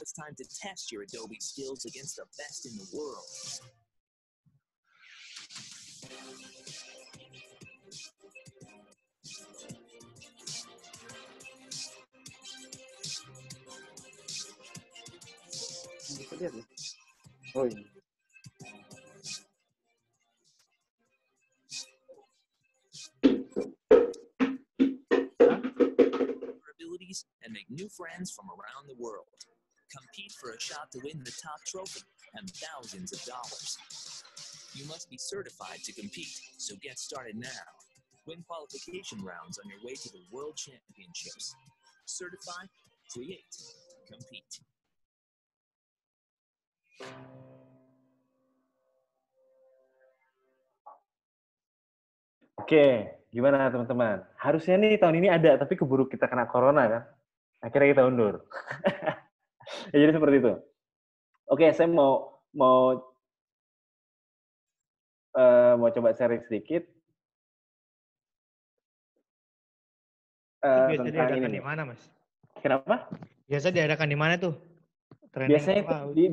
it's time to test your Adobe skills against the best in the world. Oh iya. Abilities and make new friends from around the world. Compete for a shot to win the top trophy and thousands of dollars. You must be certified to compete, so get started now. Win qualification rounds on your way to the World Championships. Certify, create, compete. Oke, gimana teman-teman? Harusnya nih tahun ini ada, tapi keburu kita kena corona kan. Akhirnya kita undur. Ya, jadi seperti itu. Oke, saya mau coba sharing sedikit Biasa tentang diadakan ini di nih. mana, Mas? Kenapa? Biasa diadakan di mana tuh? Training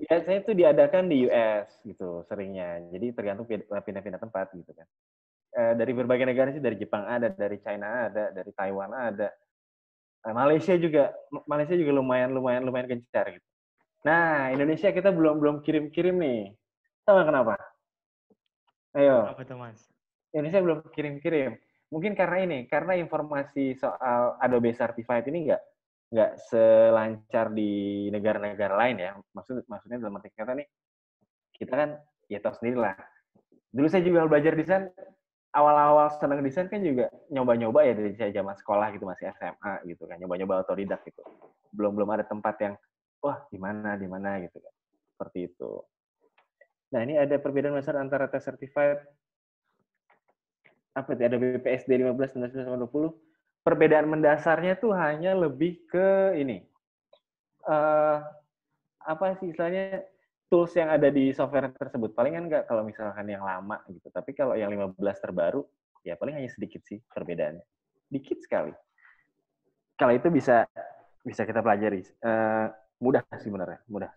Biasanya itu diadakan di US gitu seringnya. Jadi tergantung pindah-pindah tempat gitu kan. Dari berbagai negara sih, dari Jepang ada, dari China ada, dari Taiwan ada. Malaysia juga lumayan gencar gitu. Nah, Indonesia kita belum kirim-kirim nih. Tahu nggak kenapa? Ayo. Apa tuh, Mas? Indonesia belum kirim-kirim. Mungkin karena informasi soal Adobe Certified ini nggak selancar di negara-negara lain ya. Maksudnya dalam arti kata nih, kita kan ya tahu sendiri lah. Dulu saya juga belajar desain, awal-awal senang desain kan juga nyoba-nyoba ya dari saya zaman sekolah gitu, masih SMA gitu kan, nyoba-nyoba otodidak gitu. Belum ada tempat yang wah di mana gitu kan. Seperti itu. Nah, ini ada perbedaan besar antara tes certified apa itu Adobe PSD 15 dan 1920. Perbedaan mendasarnya tuh hanya lebih ke ini. Apa sih istilahnya, tools yang ada di software tersebut. Paling kan nggak kalau misalkan yang lama gitu. Tapi kalau yang 15 terbaru, ya paling hanya sedikit sih perbedaannya. Dikit sekali. Kalau itu bisa kita pelajari. Mudah sih sebenarnya, mudah.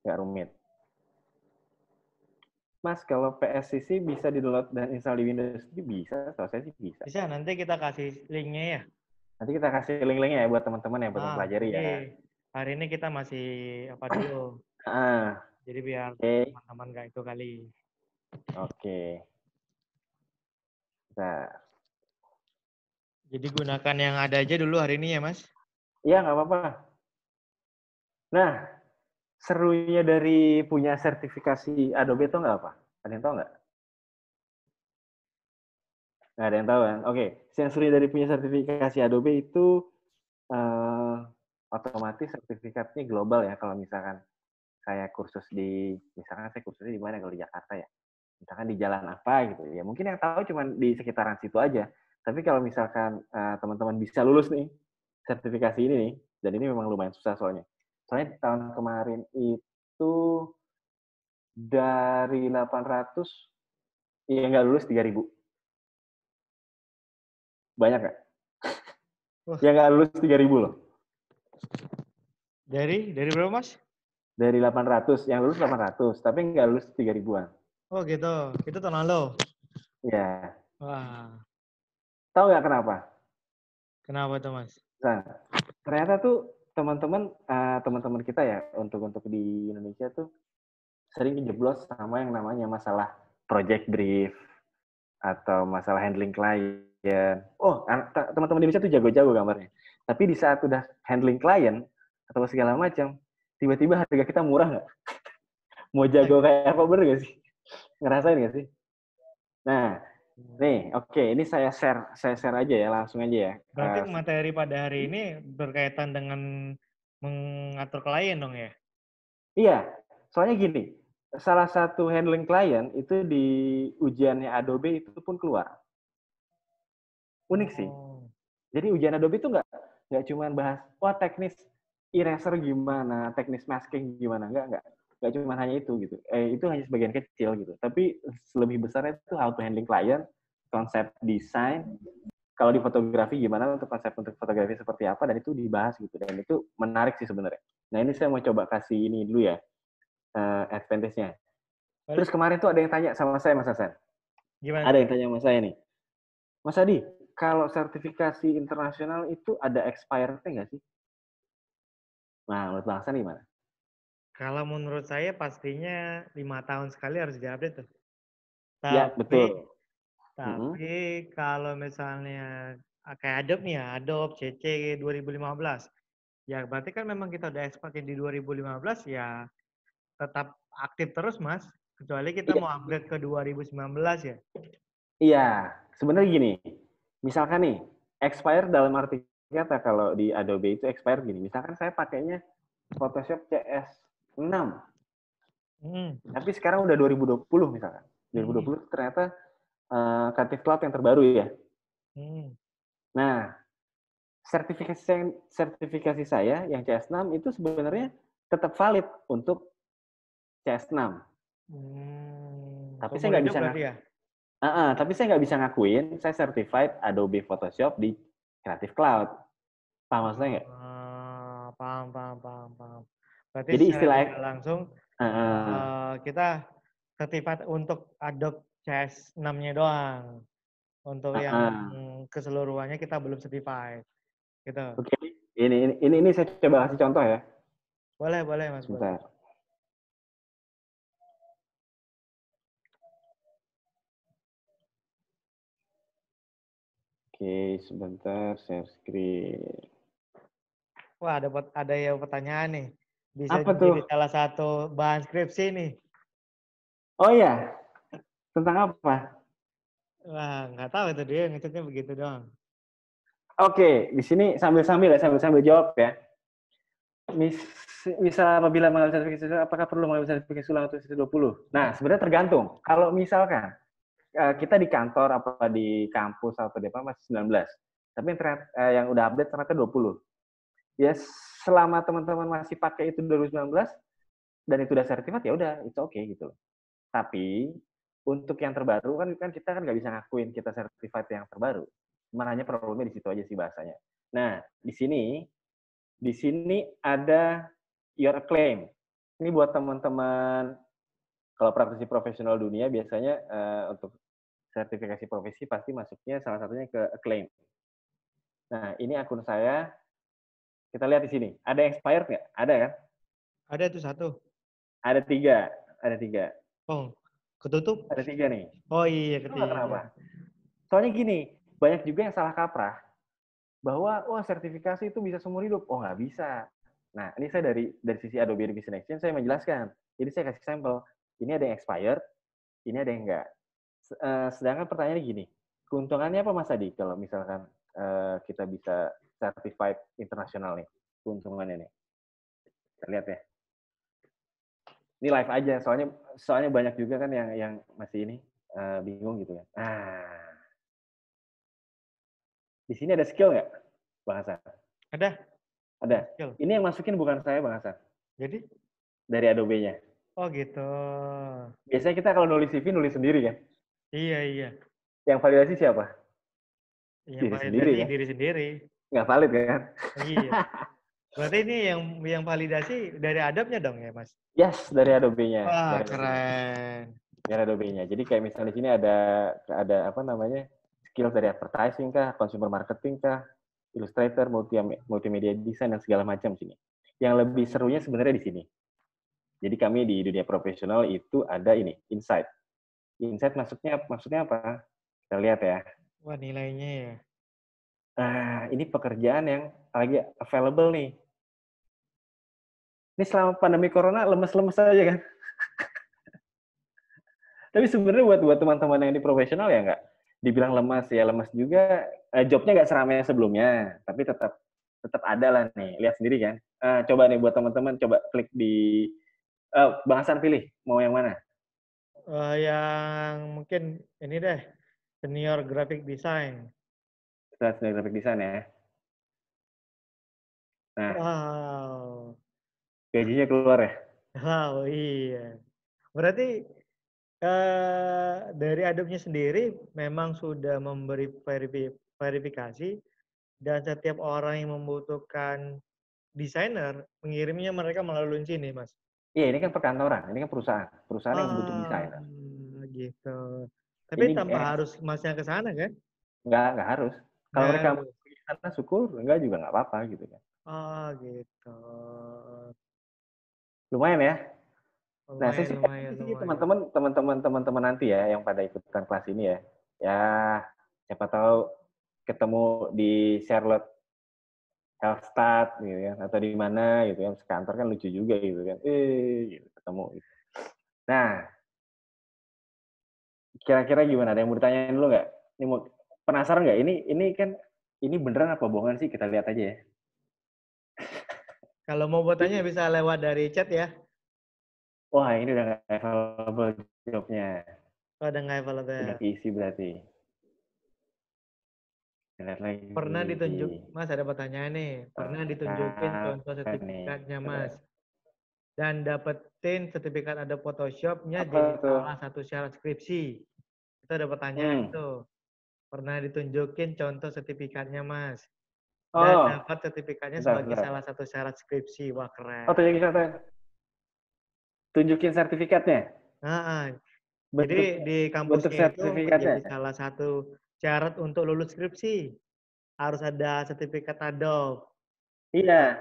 Nggak rumit. Mas, kalau PSCC bisa di-download dan install di Windows bisa, kalau saya sih bisa. Bisa, nanti kita kasih linknya ya. Nanti kita kasih link-linknya ya buat teman-teman yang buat mempelajari ya. Hari ini kita masih apa dulu. Jadi biar teman-teman nggak itu kali. Oke. Nah. Jadi gunakan yang ada aja dulu hari ini ya, Mas? Iya, nggak apa-apa. Nah, serunya dari punya sertifikasi Adobe itu nggak apa? Ada yang tahu nggak? Nggak ada yang tahu kan? Oke, yang serunya dari punya sertifikasi Adobe itu otomatis sertifikatnya global ya. Kalau misalkan kayak misalkan saya kursusnya di mana, kalau di Jakarta ya. Misalkan di jalan apa gitu ya. Mungkin yang tahu cuma di sekitaran situ aja. Tapi kalau misalkan teman-teman bisa lulus nih sertifikasi ini nih, dan ini memang lumayan susah soalnya. Soalnya tahun kemarin itu dari 800 ya nggak lulus 3.000. Banyak nggak? Yang nggak lulus 3.000 loh. Dari berapa, Mas? Dari 800, yang lulus 800, tapi nggak lulus 3.000-an. Oh gitu, itu tahun lalu? Iya. Wah. Tahu nggak kenapa? Kenapa tuh, Mas? Nah, ternyata tuh teman-teman kita ya, untuk di Indonesia tuh sering kejeblos sama yang namanya masalah project brief atau masalah handling klien. Oh, teman-teman Indonesia tuh jago-jago gambarnya. Tapi di saat udah handling klien atau segala macam, tiba-tiba harga kita murah nggak? Mau jago kayak apa, bener nggak sih? Ngerasain nggak sih? Nah, nih, oke, ini saya share aja ya, langsung aja ya. Berarti materi pada hari ini berkaitan dengan mengatur klien dong ya? Iya, soalnya gini, salah satu handling klien itu di ujiannya Adobe itu pun keluar. Unik sih. Jadi ujian Adobe itu nggak cuma bahas, wah teknis eraser gimana, teknis masking gimana, nggak cuma hanya itu gitu. Itu hanya sebagian kecil gitu. Tapi lebih besarnya itu how to handling client, konsep desain. Kalau di fotografi gimana, untuk konsep untuk fotografi seperti apa, dan itu dibahas gitu. Dan itu menarik sih sebenarnya. Nah, ini saya mau coba kasih ini dulu ya, advantage-nya. Terus kemarin tuh ada yang tanya sama saya, Mas Hasan. Gimana? Ada yang tanya sama saya nih. Mas Adi, kalau sertifikasi internasional itu ada expired-nya nggak sih? Nah, menurut Bang Hasan gimana? Kalau menurut saya pastinya 5 tahun sekali harus diupdate tuh. Ya, betul. Tapi kalau misalnya kayak Adobe nih ya, Adobe CC 2015. Ya berarti kan memang kita udah expired di 2015 ya tetap aktif terus Mas. Kecuali kita Iya, mau upgrade ke 2019 ya. iya. Sebenarnya gini, misalkan nih, expire dalam arti kata kalau di Adobe itu expire gini. Misalkan saya pakainya Photoshop CS6, tapi sekarang udah 2020 misalkan. 2020 ternyata Creative Cloud yang terbaru ya. Nah, sertifikasi saya yang CS6 itu sebenarnya tetap valid untuk CS6. Tapi saya nggak bisa ya? tapi saya nggak bisa ngakuin saya certified Adobe Photoshop di Creative Cloud. Paham maksudnya nggak? Paham. Berarti Jadi secara istilah tidak langsung kita certified untuk Adobe CS6-nya doang. Untuk yang keseluruhannya kita belum certified. Gitu. Oke. Ini saya coba kasih contoh ya. Boleh Mas. Bentar. Oke, sebentar share screen. Wah, ada yang pertanyaan nih. Bisa Apa jadi tuh? salah satu bahan skripsi nih. Oh iya, tentang apa? Wah, nggak tahu itu dia ngeceknya begitu doang. Oke, di sini sambil jawab ya. Misal apabila mengambil sertifikasi, apakah perlu mengambil sertifikasi ulang untuk CC20? Nah, sebenarnya tergantung. Kalau misalkan kita di kantor apa di kampus atau di apa masih 19, tapi yang udah update ternyata 20. Ya selama teman-teman masih pakai itu 2019 dan itu udah sertifikat ya udah itu oke gitu loh. Tapi untuk yang terbaru kan kita kan nggak bisa ngakuin kita sertifikat yang terbaru. Cuman hanya problemnya di situ aja sih bahasanya. Nah, di sini ada your claim. Ini buat teman-teman kalau praktisi profesional dunia biasanya untuk sertifikasi profesi pasti masuknya salah satunya ke acclaim. Nah, ini akun saya. Kita lihat di sini. Ada expired nggak? Ada kan? Ada tuh satu. Ada 3. Ada 3. Oh, ketutup? Ada 3 nih. Oh iya, Tahu ketiga. kenapa? Soalnya gini, banyak juga yang salah kaprah. Bahwa, sertifikasi itu bisa seumur hidup. Oh, nggak bisa. Nah, ini saya dari sisi Adobe Revision Action, saya menjelaskan. Jadi saya kasih sampel. Ini ada yang expired, ini ada yang enggak. Sedangkan pertanyaannya gini, keuntungannya apa Mas Adi kalau misalkan kita bisa certified internasional nih, keuntungannya nih. Kita lihat ya. Ini live aja, soalnya banyak juga kan yang masih ini bingung gitu ya. Nah, di sini ada skill nggak, Bang Hasan? Ada. Ada. Ini yang masukin bukan saya, Bang Hasan. Jadi? Dari Adobe-nya. Oh gitu. Biasanya kita kalau nulis CV nulis sendiri kan? Iya. Yang validasi siapa? Yang Diri sendiri validasi kan? diri sendiri. Nggak valid kan? Iya. Berarti ini yang validasi dari Adobe-nya dong ya, Mas? Yes, dari Adobe-nya. Wah, dari keren. Dari Adobe-nya. Jadi kayak misalnya di sini ada apa namanya? Skills dari advertising kah, consumer marketing kah, Illustrator, multimedia design dan segala macam sini. Yang lebih serunya sebenarnya di sini. Jadi kami di dunia profesional itu ada ini, insight. Insight maksudnya apa? Kita lihat ya. Wah, nilainya ya. Ini pekerjaan yang lagi available nih. Ini selama pandemi corona lemes-lemes aja kan. Tapi sebenarnya buat teman-teman yang di profesional ya nggak dibilang lemas ya lemas juga. Jobnya nggak seramai sebelumnya, tapi tetap ada lah nih. Lihat sendiri kan. Coba nih buat teman-teman coba klik di Bang Hasan pilih mau yang mana? Yang mungkin ini deh, senior graphic design. Senior graphic design ya. Nah, Wow. gajinya keluar ya? Wow, iya. Berarti dari Adobe-nya sendiri memang sudah memberi verifikasi dan setiap orang yang membutuhkan desainer, mengirimnya mereka melalui sini, Mas. Iya, ini kan perkantoran, ini kan perusahaan. Perusahaan yang butuh Ah, desainer. gitu. Tapi Jadi tanpa harus Masnya ke sana kan? nggak harus. Kalau Nggak mereka mau harus. pergi ke sana syukur, enggak juga nggak apa-apa gitu kan. Oh, gitu. Lumayan ya. Nah, saya Lumayan, sih lumayan, sih lumayan. teman-teman nanti ya yang pada ikutan kelas ini ya. Ya, siapa tahu ketemu di Charlotte Hallstatt gitu kan atau di mana gitu kan. Sekantor kan lucu juga gitu kan. Gitu, ketemu gitu. Nah, kira-kira gimana? Ada yang mau ditanyain dulu nggak? Ini mau penasaran nggak? Ini kan ini beneran apa bohongan sih? Kita lihat aja ya. Kalau mau bertanya bisa lewat dari chat ya. Wah, ini udah nggak available jawabnya. Kalau ada nggak Udah available. keisi berarti. Kita lihat lagi. Pernah ditunjuk, Mas ada pertanyaan nih. Pernah ditunjukin contoh Apa nih? sertifikatnya, Coba. Mas. Dan dapetin sertifikat ada Photoshop-nya Apa jadi tuh? salah satu syarat skripsi. Itu ada pertanyaan Hmm. tuh. Pernah ditunjukin contoh sertifikatnya, Mas. Dan Oh, dapat sertifikatnya bentar, sebagai bentar. salah satu syarat skripsi. Wah, Oh, keren. tunjukin sertifikatnya. Nah, jadi Bentuk di bentuk kampusnya itu sertifikatnya. menjadi salah satu syarat untuk lulus skripsi. Harus ada sertifikat Adobe. Iya.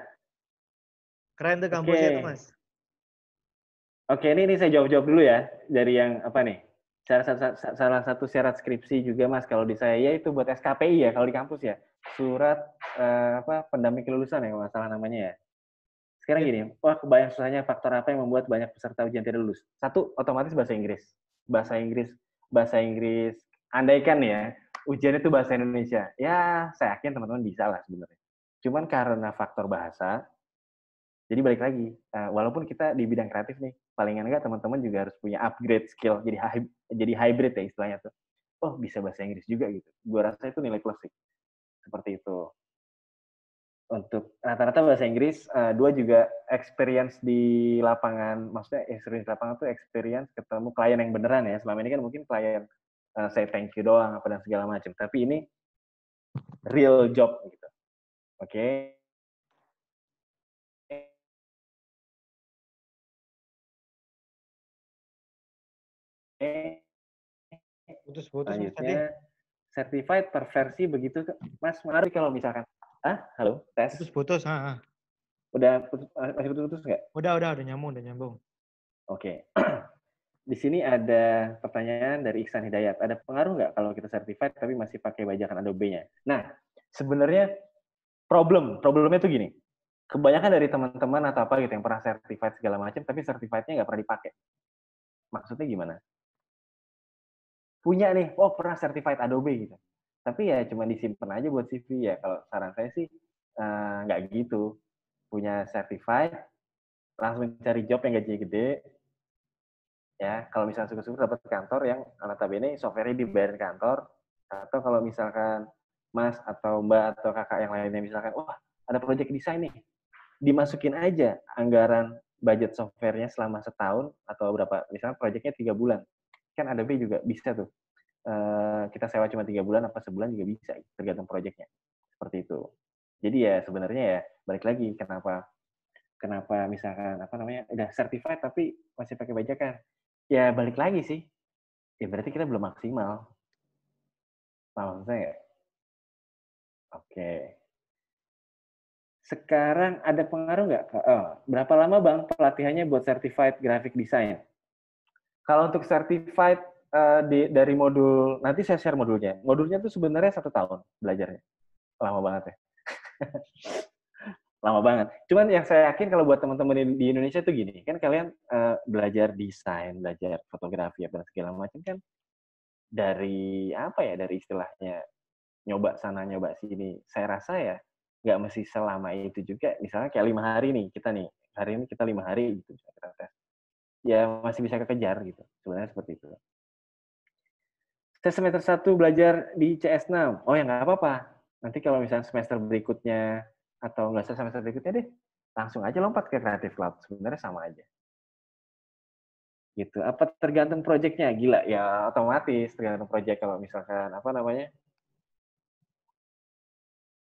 Keren tuh kampusnya tuh, Oke. Mas. Oke, ini saya jawab dulu ya dari yang apa nih? Salah satu syarat skripsi juga Mas kalau di saya ya itu buat SKPI ya kalau di kampus ya. Surat apa pendamping kelulusan ya kalau nggak salah namanya ya. Sekarang Ya. gini, wah kebayang susahnya faktor apa yang membuat banyak peserta ujian tidak lulus. Satu, otomatis bahasa Inggris. Bahasa Inggris. Andaikan ya, ujian itu bahasa Indonesia. Ya, saya yakin teman-teman bisa lah sebenarnya. Cuman karena faktor bahasa, jadi balik lagi, walaupun kita di bidang kreatif nih, palingan enggak teman-teman juga harus punya upgrade skill, jadi hybrid ya istilahnya tuh. Oh, bisa bahasa Inggris juga gitu. Gua rasa itu nilai plus sih. Seperti itu. Untuk rata-rata bahasa Inggris, dua juga experience di lapangan, maksudnya experience di lapangan tuh experience ketemu klien yang beneran ya. Selama ini kan mungkin klien say thank you doang apa dan segala macam. Tapi ini real job gitu. Oke. Putus-putus, Mas, tadi. Selanjutnya certified per versi begitu Mas menarik kalau misalkan halo tes Putus-putus. udah masih putus-putus nggak? Udah nyambung, udah nyambung. Oke. Di sini ada pertanyaan dari Iksan Hidayat. Ada pengaruh nggak kalau kita certified tapi masih pakai bajakan Adobe-nya? Nah, sebenarnya problemnya tuh gini. Kebanyakan dari teman-teman atau apa gitu yang pernah certified segala macam, tapi certified-nya nggak pernah dipakai. Maksudnya gimana? Punya nih, oh pernah certified Adobe gitu. Tapi ya cuma disimpan aja buat CV ya. Kalau saran saya sih nggak gitu. Punya certified, langsung cari job yang gajinya gede, ya kalau misalnya syukur-syukur dapat kantor yang notabene software-nya dibayar kantor, atau kalau misalkan mas atau mbak atau kakak yang lainnya misalkan wah ada project desain nih, dimasukin aja anggaran budget software-nya selama setahun atau berapa, misalnya project-nya 3 bulan, kan Adobe juga bisa tuh, kita sewa cuma 3 bulan apa sebulan juga bisa, tergantung project-nya, seperti itu. Jadi ya sebenarnya ya balik lagi kenapa kenapa misalkan apa namanya udah certified tapi masih pakai bajakan, ya balik lagi sih, ya berarti kita belum maksimal. Paham saya nggak? Oke. Sekarang ada pengaruh nggak? Berapa lama Bang pelatihannya buat certified graphic design? Kalau untuk certified dari modul, nanti saya share modulnya. Modulnya tuh sebenarnya 1 tahun belajarnya. Lama banget ya. Lama banget. Cuman yang saya yakin kalau buat teman-teman di Indonesia tuh gini, kan kalian belajar desain, belajar fotografi, apa segala macam kan dari apa ya, dari istilahnya nyoba sana nyoba sini, saya rasa ya nggak mesti selama itu juga. Misalnya kayak 5 hari nih kita nih, hari ini kita 5 hari gitu kita tes, ya masih bisa kekejar gitu sebenarnya, seperti itu. Saya semester 1 belajar di CS6, oh ya nggak apa-apa, nanti kalau misalnya semester berikutnya atau nggak usah semester berikutnya deh, langsung aja lompat ke Creative Cloud, sebenarnya sama aja gitu. Apa tergantung projectnya? Gila ya, otomatis tergantung project. Kalau misalkan apa namanya,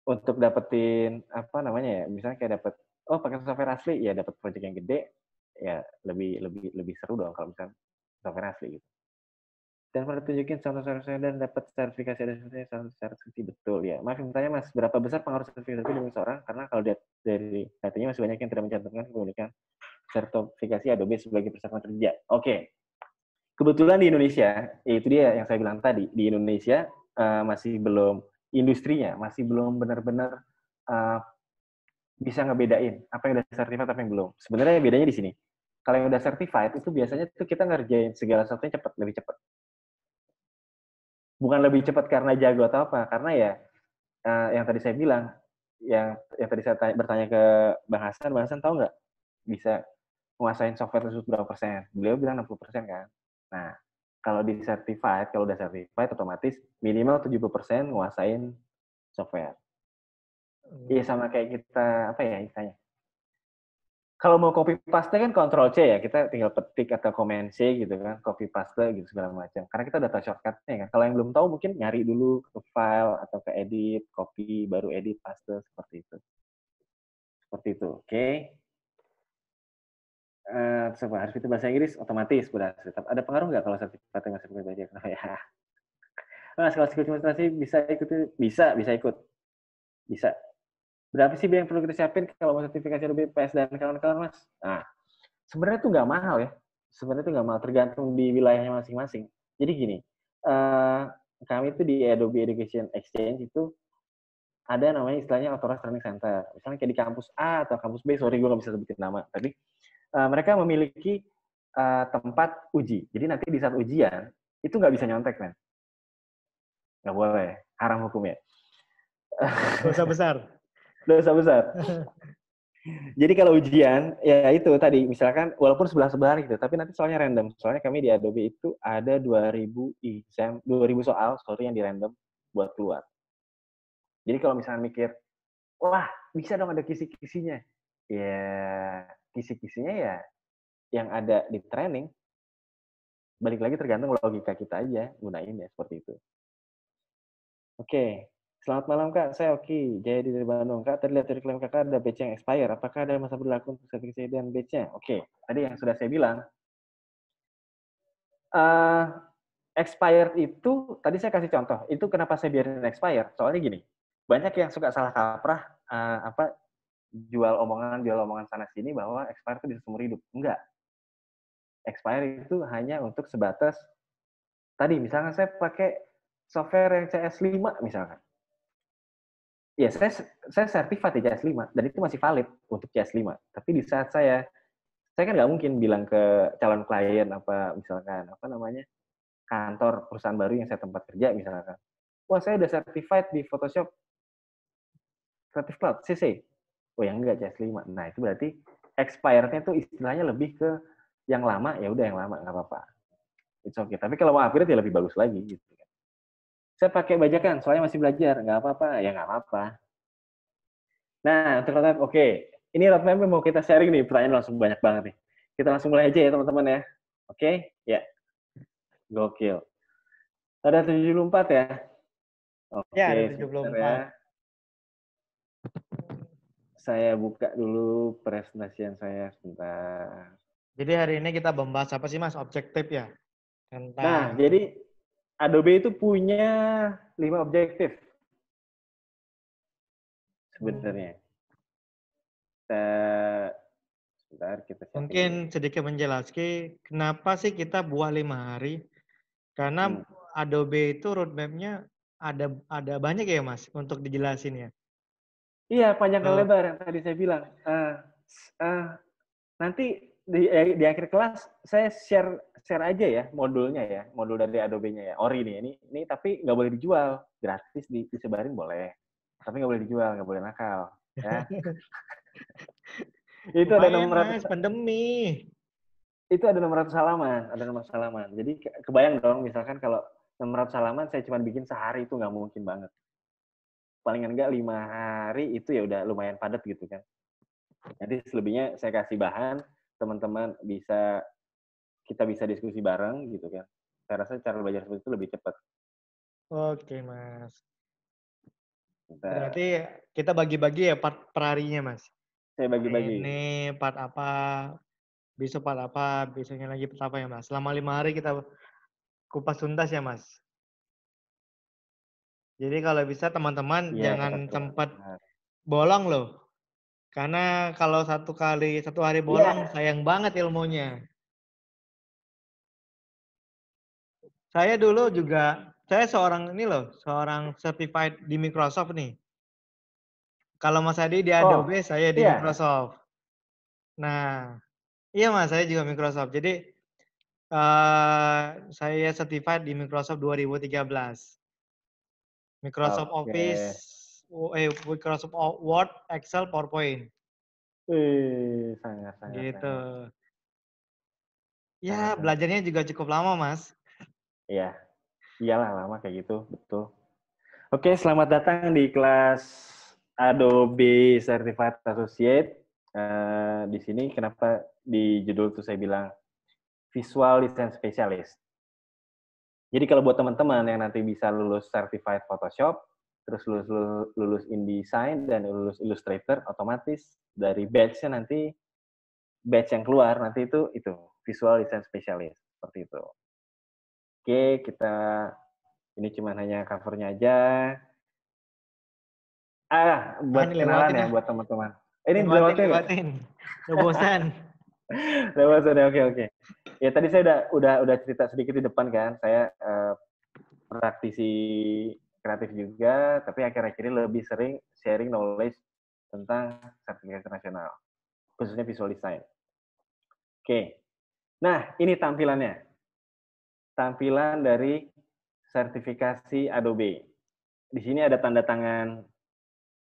untuk dapetin apa namanya ya, misalnya kayak dapet oh pakai software asli ya dapat project yang gede, ya lebih seru dong kalau misalnya software asli gitu. Dan pernah tunjukin contoh sertifikasi dan dapat sertifikasi ada sertifikasi betul ya. Maaf bertanya Mas, berapa besar pengaruh sertifikasi demi seorang? Karena kalau dari datanya masih banyak yang tidak mencantumkan kepemilikan sertifikasi Adobe sebagai persyaratan kerja. Oke. Kebetulan di Indonesia, ya itu dia yang saya bilang tadi, di Indonesia masih belum industrinya masih belum benar-benar uh, bisa ngebedain apa yang udah certified apa yang belum. Sebenarnya bedanya di sini. Kalau yang udah certified itu biasanya tuh kita ngerjain segala sesuatunya cepat, lebih cepat. Bukan lebih cepat karena jago atau apa, karena ya yang tadi saya bilang, yang tadi saya bertanya ke Bang Hasan tahu nggak bisa menguasain software tersebut berapa persen? Beliau bilang 60% kan. Nah, kalau kalau udah certified otomatis minimal 70% nguasain software. Iya sama kayak kita apa ya istilahnya. Kalau mau copy paste kan Ctrl C ya, kita tinggal petik atau Command C gitu kan, copy paste gitu segala macam. Karena kita udah tahu shortcut-nya kan. Kalau yang belum tahu mungkin nyari dulu ke file atau ke edit, copy, baru edit, paste seperti itu. Seperti itu, oke. Okay. Harus itu bahasa Inggris otomatis udah. Ada pengaruh nggak kalau sertifikatnya masih pakai bahasa Inggris? Ya. Nah, kalau skill administrasi bisa ikut bisa ikut. Bisa. Berapa sih yang perlu kita siapin kalau mau sertifikasi Adobe PS dan kawan-kawan, Mas? Nah, sebenarnya itu nggak mahal ya. Sebenarnya itu nggak mahal, tergantung di wilayahnya masing-masing. Jadi gini, kami itu di Adobe Education Exchange itu ada namanya istilahnya Authorized Training Center. Misalnya kayak di kampus A atau kampus B, sorry gue nggak bisa sebutin nama, tapi mereka memiliki tempat uji. Jadi nanti di saat ujian, itu nggak bisa nyontek, men. Nggak boleh, haram hukumnya. Dosa besar. Dosa besar. Jadi kalau ujian, ya itu tadi, misalkan walaupun sebelah-sebelah gitu, tapi nanti soalnya random. Soalnya kami di Adobe itu ada 2000 soal, yang di random buat keluar. Jadi kalau misalnya mikir, wah bisa dong ada kisi-kisinya. Ya, kisi-kisinya ya yang ada di training, balik lagi tergantung logika kita aja gunain ya seperti itu. Oke, selamat malam Kak, saya Oki, Jaya dari Bandung. Kak, tadi lihat dari klaim Kakak ada batch yang expire, apakah ada masa berlaku untuk sertifikasi dan batch-nya? Oke, tadi yang sudah saya bilang, expired itu, tadi saya kasih contoh, itu kenapa saya biarin expired, soalnya gini, banyak yang suka salah kaprah, jual omongan sana-sini bahwa expired itu bisa seumur hidup. Enggak. Expired itu hanya untuk sebatas, tadi misalnya saya pakai software yang CS5 misalkan. Ya, saya certified di CS5 dan itu masih valid untuk CS5. Tapi di saat saya kan nggak mungkin bilang ke calon klien misalkan kantor perusahaan baru yang saya tempat kerja misalkan, wah saya udah certified di Photoshop Creative Cloud CC. Oh yang enggak CS5. Nah itu berarti expirednya tuh istilahnya lebih ke yang lama, ya udah yang lama nggak apa-apa. It's okay. Tapi kalau mau upgrade ya lebih bagus lagi gitu. Saya pakai bajakan, soalnya masih belajar, nggak apa-apa, ya nggak apa-apa. Nah, untuk roadmap, oke. Ini roadmap mau kita sharing nih, pertanyaan langsung banyak banget nih. Kita langsung mulai aja ya teman-teman ya. Oke, ya. Gokil. Ada 74 ya? Oke, Ya, ada sebentar 74. ya. Saya buka dulu presentasian saya sebentar. Jadi hari ini kita membahas apa sih Mas? Objektif ya? Nah, Tentang jadi Adobe itu punya 5 objektif sebenarnya. Sebentar, kita siapin mungkin dulu. sedikit menjelaskan kenapa sih kita buat 5 hari. Karena Adobe itu roadmap-nya ada banyak ya Mas untuk dijelasin ya. Iya, panjang kali lebar yang tadi saya bilang. Nanti di akhir kelas saya share aja ya modulnya ya, modul dari Adobe-nya ya. Ori nih, ini tapi nggak boleh dijual, gratis disebarin boleh, tapi nggak boleh dijual, nggak boleh nakal, ya. Itu ada Lumayan 600, Mas, pandemi. itu ada 600 halaman, ada 600 halaman. Jadi kebayang dong, misalkan kalau 600 halaman saya cuma bikin sehari itu nggak mungkin banget. Palingan nggak 5 hari itu ya udah lumayan padat gitu kan. Nanti selebihnya saya kasih bahan, teman-teman kita bisa diskusi bareng gitu kan. Saya rasa cara belajar seperti itu lebih cepat. Oke Mas. Bentar. Berarti kita bagi-bagi ya per harinya Mas. Saya bagi-bagi. Ini part apa, besok part apa, besoknya lagi part apa ya Mas. Selama 5 hari kita kupas tuntas ya Mas. Jadi kalau bisa teman-teman Iya, jangan betul. sempat bolong loh. Karena kalau satu hari bolong Iya. sayang banget ilmunya. Saya dulu juga, saya seorang ini loh, seorang certified di Microsoft nih. Kalau Mas Adi di Oh, Adobe, saya di iya. Microsoft. Nah, iya Mas, saya juga Microsoft. Jadi saya certified di Microsoft 2013. Microsoft Oke. Office, Microsoft Word, Excel, PowerPoint. Wih, sangat, sangat, Gitu. sangat, Ya, sangat, sangat. belajarnya juga cukup lama Mas. Iya, iyalah lama kayak gitu, betul. Oke, selamat datang di kelas Adobe Certified Associate. Di sini kenapa di judul tuh saya bilang Visual Design Specialist. Jadi kalau buat teman-teman yang nanti bisa lulus Certified Photoshop, terus lulus InDesign dan lulus Illustrator, otomatis dari batch-nya nanti, batch yang keluar nanti itu Visual Design Specialist, seperti itu. Oke, kita ini cuma hanya cover-nya aja. Buat Ini kenalan lewatin ya lah. buat teman-teman. Ini Lewatin, dilewatin nggak? lewatin. Udah bosan. Lewatin, oke. Ya tadi saya udah cerita sedikit di depan kan. Saya praktisi kreatif juga, tapi akhir-akhir ini lebih sering sharing knowledge tentang sertifikasi nasional, khususnya visual design. Oke. Nah, ini tampilannya. Tampilan dari sertifikasi Adobe. Di sini ada tanda tangan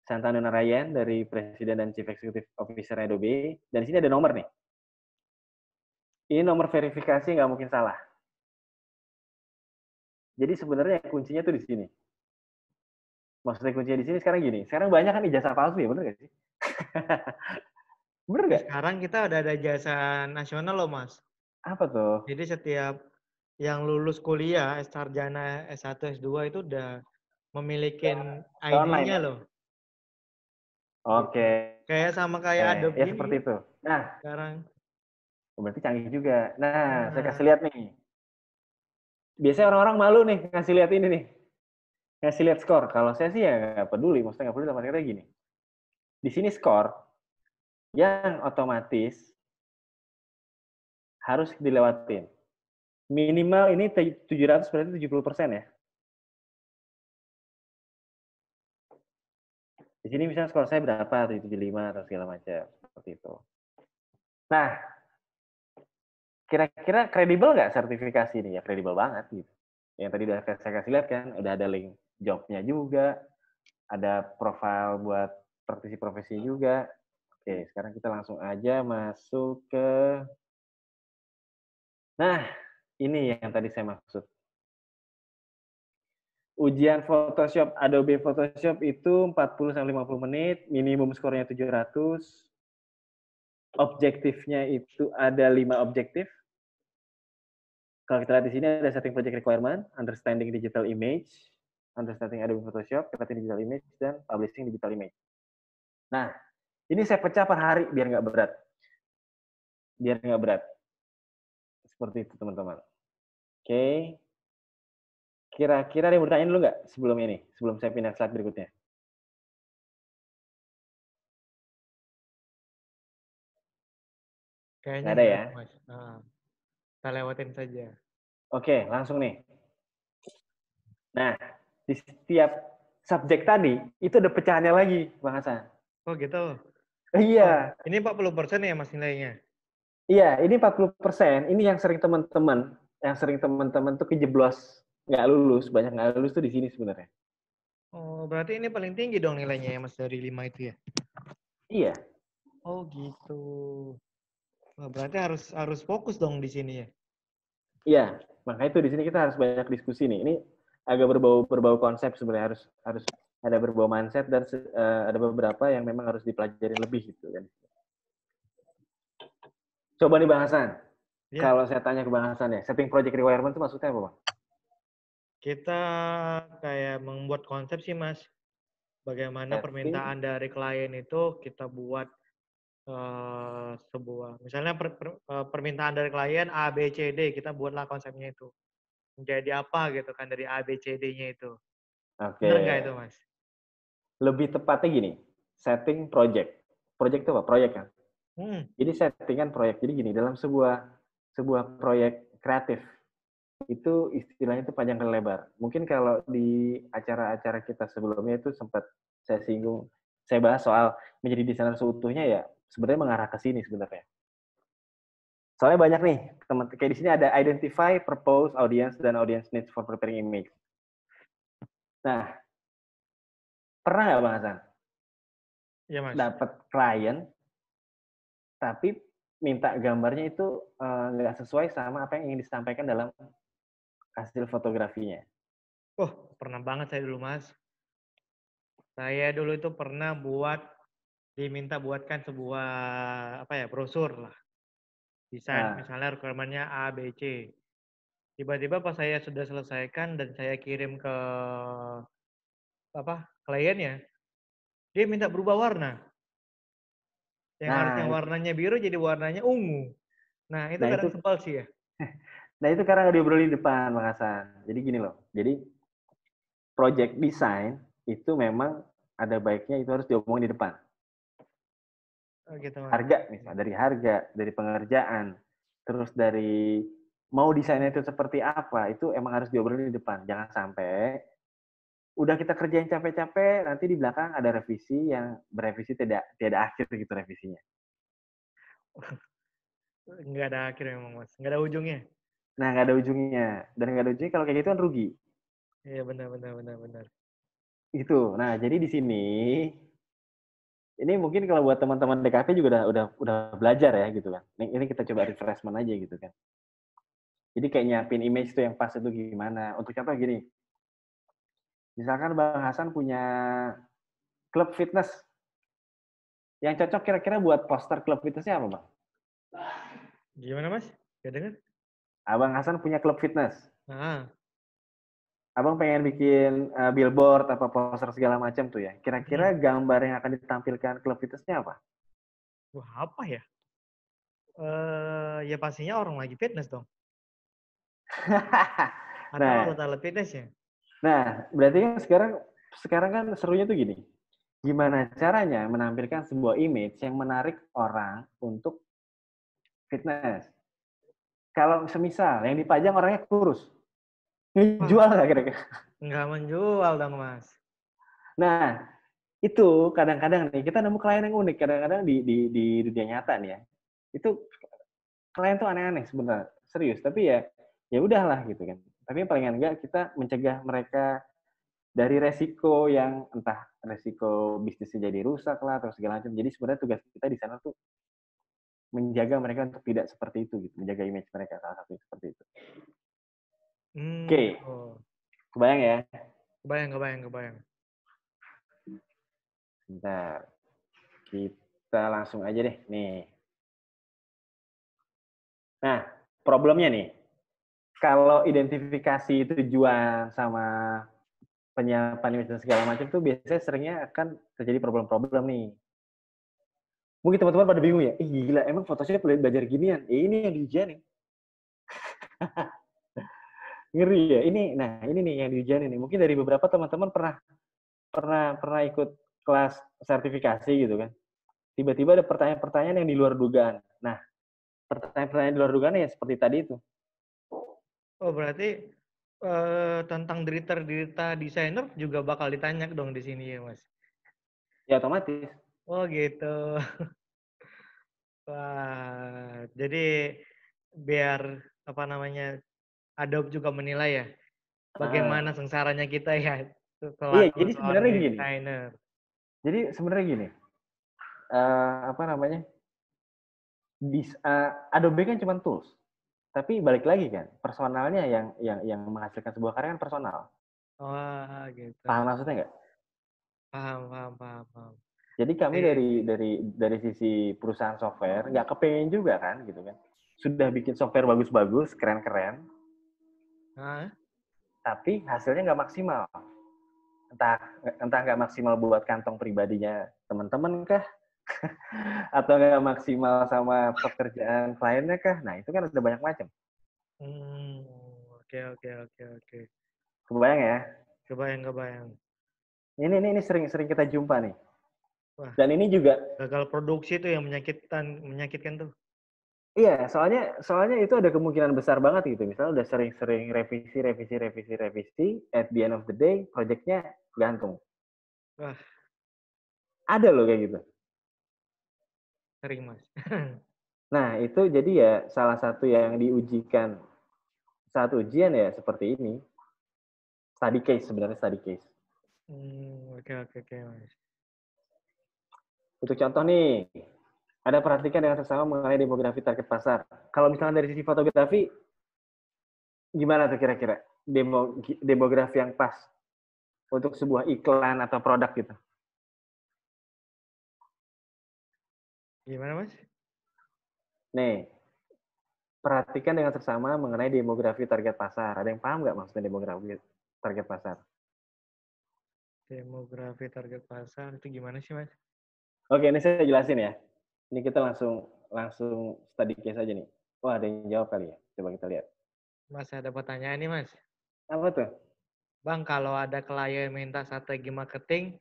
Santanu Narayan dari Presiden dan Chief Executive Officer Adobe. Dan di sini ada nomor nih. Ini nomor verifikasi nggak mungkin salah. Jadi sebenarnya kuncinya tuh di sini. Maksudnya kuncinya di sini sekarang gini. Sekarang banyak kan ijazah palsu ya, bener nggak sih? Bener nggak? Sekarang kita udah ada jasa nasional loh Mas. Apa tuh? Jadi setiap yang lulus kuliah, sarjana S1, S2 itu udah memiliki Online ID-nya ya? loh. Gitu. Oke. Kayak sama kayak Adobe Ya gini seperti itu. Nah, sekarang. berarti canggih juga. Nah, saya kasih Nah, lihat nih. Biasanya orang-orang malu nih ngasih lihat ini nih. Ngasih lihat skor. Kalau saya sih ya nggak peduli. Maksudnya nggak peduli sama kata gini. Di sini skor yang otomatis harus dilewatin. Minimal ini 700 berarti 70% ya. Di sini misalnya skor saya berapa, 75 atau segala macam. Seperti itu. Nah, kira-kira kredibel nggak sertifikasi ini? Ya kredibel banget gitu. Yang tadi udah saya kasih lihat kan, udah ada link jobnya juga, ada profil buat praktisi profesi juga. Oke, sekarang kita langsung aja masuk ke... Nah, ini yang tadi saya maksud. Ujian Photoshop, Adobe Photoshop itu 40-50 menit, minimum skornya 700. Objektifnya itu ada 5 objektif. Kalau kita lihat di sini ada setting project requirement, understanding digital image, understanding Adobe Photoshop, creating digital image, dan publishing digital image. Nah, ini saya pecah per hari biar nggak berat. Biar nggak berat. Seperti itu, teman-teman. Oke. Kira-kira ada yang bertanya dulu nggak sebelum ini? Sebelum saya pindah slide berikutnya. kayaknya Nggak ada nggak ya? ada Mas. Nah, kita lewatin saja. Oke, langsung nih. Nah, di setiap subjek tadi, itu ada pecahannya lagi, Bang Hasan. Oh gitu. Oh, Iya, ini 40% ya Mas nilainya? iya, ini 40%. Ini yang sering teman-teman tuh kejeblos nggak lulus, banyak nggak lulus tuh di sini sebenarnya. Oh, berarti ini paling tinggi dong nilainya ya Mas dari 5 itu ya? Iya, Oh gitu. Wah, berarti harus fokus dong di sini ya. iya. Makanya itu di sini kita harus banyak diskusi nih. Ini agak berbau konsep sebenarnya, harus harus ada berbau mindset dan ada beberapa yang memang harus dipelajari lebih gitu kan. Coba nih Bang Hasan, Ya, kalau saya tanya ke Bang Hasan ya, setting project requirement itu maksudnya apa Bang? kita kayak membuat konsep sih Mas. Bagaimana Setting, permintaan dari klien itu kita buat sebuah, misalnya permintaan dari klien A, B, C, D, kita buatlah konsepnya itu. Menjadi apa gitu kan dari A, B, C, D-nya itu. Oke. Bener nggak itu, Mas? Lebih tepatnya gini, setting project. Project itu apa? Proyek kan? Hmm. Jadi settingan proyek. Jadi gini, dalam sebuah proyek kreatif, itu istilahnya itu panjang dan lebar. Mungkin kalau di acara-acara kita sebelumnya itu sempat saya singgung, saya bahas soal menjadi desainer seutuhnya ya, sebenarnya mengarah ke sini sebenarnya. Soalnya banyak nih, teman kayak di sini ada identify, purpose, audience, dan audience needs for preparing image. Nah, pernah nggak Bang Hasan? Iya, Mas. Dapat klien, tapi minta gambarnya itu nggak sesuai sama apa yang ingin disampaikan dalam hasil fotografinya. Oh, pernah banget saya dulu, Mas. Saya dulu itu pernah diminta buatkan sebuah brosur lah. Desain, Nah, misalnya requirement-nya A, B, C. Tiba-tiba pas saya sudah selesaikan dan saya kirim ke kliennya, dia minta berubah warna. Yang harusnya nah, warnanya biru jadi warnanya ungu. Nah, itu nah itu, kadang sebel sih ya. nah itu karena nggak diobrolin di depan, Bang Hasan. Jadi gini loh, jadi project design itu memang ada baiknya itu harus diomongin di depan. Oh gitu, Mas. Harga, misalnya dari harga, dari pengerjaan, terus dari mau desainnya itu seperti apa, itu emang harus diobrolin di depan. Jangan sampai udah kita kerjain capek-capek, nanti di belakang ada revisi yang berevisi tidak akhir gitu revisinya. Nggak ada akhirnya memang, Mas. Nggak ada ujungnya. Nah, nggak ada ujungnya. Dan nggak ada ujungnya kalau kayak gitu kan rugi. Iya, benar, benar, benar, benar. Itu. Nah, jadi di sini ini mungkin kalau buat teman-teman DKV juga udah belajar ya gitu kan. Ini kita coba refreshment aja gitu kan. Jadi kayak nyiapin image tuh yang pas itu gimana. Untuk contoh gini, misalkan Bang Hasan punya klub fitness. Yang cocok kira-kira buat poster klub fitnessnya apa, Bang? Gimana, Mas? Gak dengar? Abang Hasan punya klub fitness. Nah, Abang pengen bikin billboard apa poster segala macam tuh ya. hmm. Kira-kira gambar yang akan ditampilkan klub fitnessnya apa? Wah, apa ya? Ya pastinya orang lagi fitness dong. Atau Nah, alat-alat fitnessnya. berarti kan sekarang kan serunya tuh gini. Gimana caranya menampilkan sebuah image yang menarik orang untuk fitness? Kalau semisal yang dipajang orangnya kurus, Wah, ngejual nggak kira-kira? nggak menjual dong, Mas. Nah, itu kadang-kadang nih kita nemu klien yang unik. Kadang-kadang di dunia nyata nih ya, itu klien tuh aneh-aneh sebenarnya, serius. Tapi ya udahlah gitu kan. Tapi yang paling enggak kita mencegah mereka dari resiko yang entah resiko bisnisnya jadi rusak lah atau segala macam. Jadi sebenarnya tugas kita di sana tuh menjaga mereka untuk tidak seperti itu gitu, menjaga image mereka salah satu seperti itu. Oke, Oh. kebayang ya? Kebayang, kebayang, kebayang. Bentar, kita langsung aja deh nih. Nah, problemnya nih, kalau identifikasi tujuan sama penyiapan image dan segala macam tuh biasanya seringnya akan terjadi problem-problem nih. Mungkin teman-teman pada bingung ya, gila emang Photoshop belajar ginian? Ini yang diujianin. Ngeri ya. Ini nih yang diujianin nih. Mungkin dari beberapa teman-teman pernah ikut kelas sertifikasi gitu kan. Tiba-tiba ada pertanyaan-pertanyaan yang di luar dugaan. Nah, pertanyaan-pertanyaan di luar dugaan ya seperti tadi itu. Oh, berarti tentang derita-derita desainer juga bakal ditanya dong di sini ya, Mas? Ya otomatis. Oh, gitu. Wah, jadi biar Adobe juga menilai ya, bagaimana sengsaranya kita ya Iya, selaku jadi seorang sebenarnya gini. desainer. Jadi sebenarnya gini. Apa namanya? Adobe kan cuma tools. Tapi balik lagi kan, personalnya yang menghasilkan sebuah karya kan personal. Wah, gitu. Paham maksudnya nggak? Paham, paham, paham, paham. Jadi kami Jadi, dari sisi perusahaan software nggak kepengen juga kan gitu kan. Sudah bikin software bagus-bagus, keren-keren, ah, tapi hasilnya nggak maksimal. Entah nggak maksimal buat kantong pribadinya teman-teman kah, atau nggak maksimal sama pekerjaan kliennya kah? Nah, itu kan ada banyak macam. Oke, oke, oke, oke. Kebayang ya? Kebayang. Ini sering kita jumpa nih. Wah, Dan ini juga gagal produksi itu yang menyakitkan tuh. iya, soalnya itu ada kemungkinan besar banget gitu. Misalnya udah sering-sering revisi, at the end of the day project-nya gantung. Wah, Ada loh kayak gitu. sering Mas. Nah, itu jadi ya salah satu yang diujikan saat ujian ya seperti ini. Sebenarnya study case. Oke, Mas. Untuk contoh nih, ada perhatikan dengan seksama mengenai demografi target pasar. Kalau misalnya dari sisi fotografi, gimana tuh kira-kira demografi yang pas untuk sebuah iklan atau produk gitu? Gimana Mas? Nih, perhatikan dengan seksama mengenai demografi target pasar. Ada yang paham nggak maksudnya demografi target pasar? Demografi target pasar itu gimana sih Mas? Oke, ini saya jelasin ya. Ini kita langsung study case aja nih. Wah, ada yang jawab kali ya. Coba kita lihat. Mas ada pertanyaan nih Mas. Apa tuh? Bang, kalau ada klien minta strategi marketing,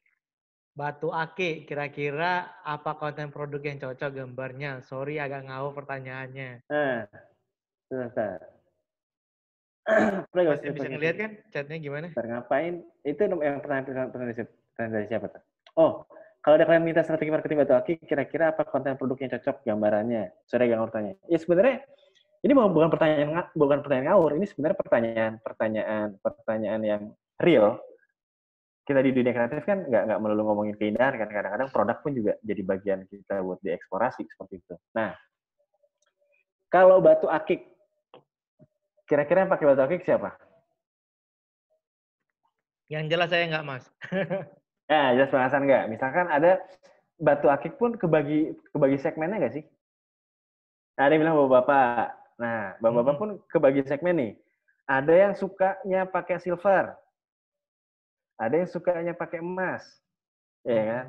batu ake, kira-kira apa konten produk yang cocok gambarnya? Sorry agak ngawur pertanyaannya. Nah, sebentar. Masnya bisa ngeliat kan chatnya gimana? Ngapain? Itu yang pertanyaan dari siapa tuh? Oh, kalau ada klien minta strategi marketing batu aki, kira-kira apa konten produk yang cocok gambarannya? Sorry, gak tanya. Ya sebenarnya ini bukan pertanyaan ngawur. Ini sebenarnya pertanyaan yang real. Kita di dunia kreatif kan nggak melulu ngomongin keindahan kan, kadang-kadang produk pun juga jadi bagian kita buat dieksplorasi seperti itu. Nah, kalau batu akik, kira-kira yang pakai batu akik siapa? Yang jelas saya nggak Mas. Ya, jelas penjelasan nggak. Misalkan ada batu akik pun kebagi segmennya nggak sih? Nah, ada yang bilang bapak-bapak. Nah, bapak-bapak pun kebagi segmen nih. Ada yang sukanya pakai silver. Ada yang sukanya pakai emas. Ya kan?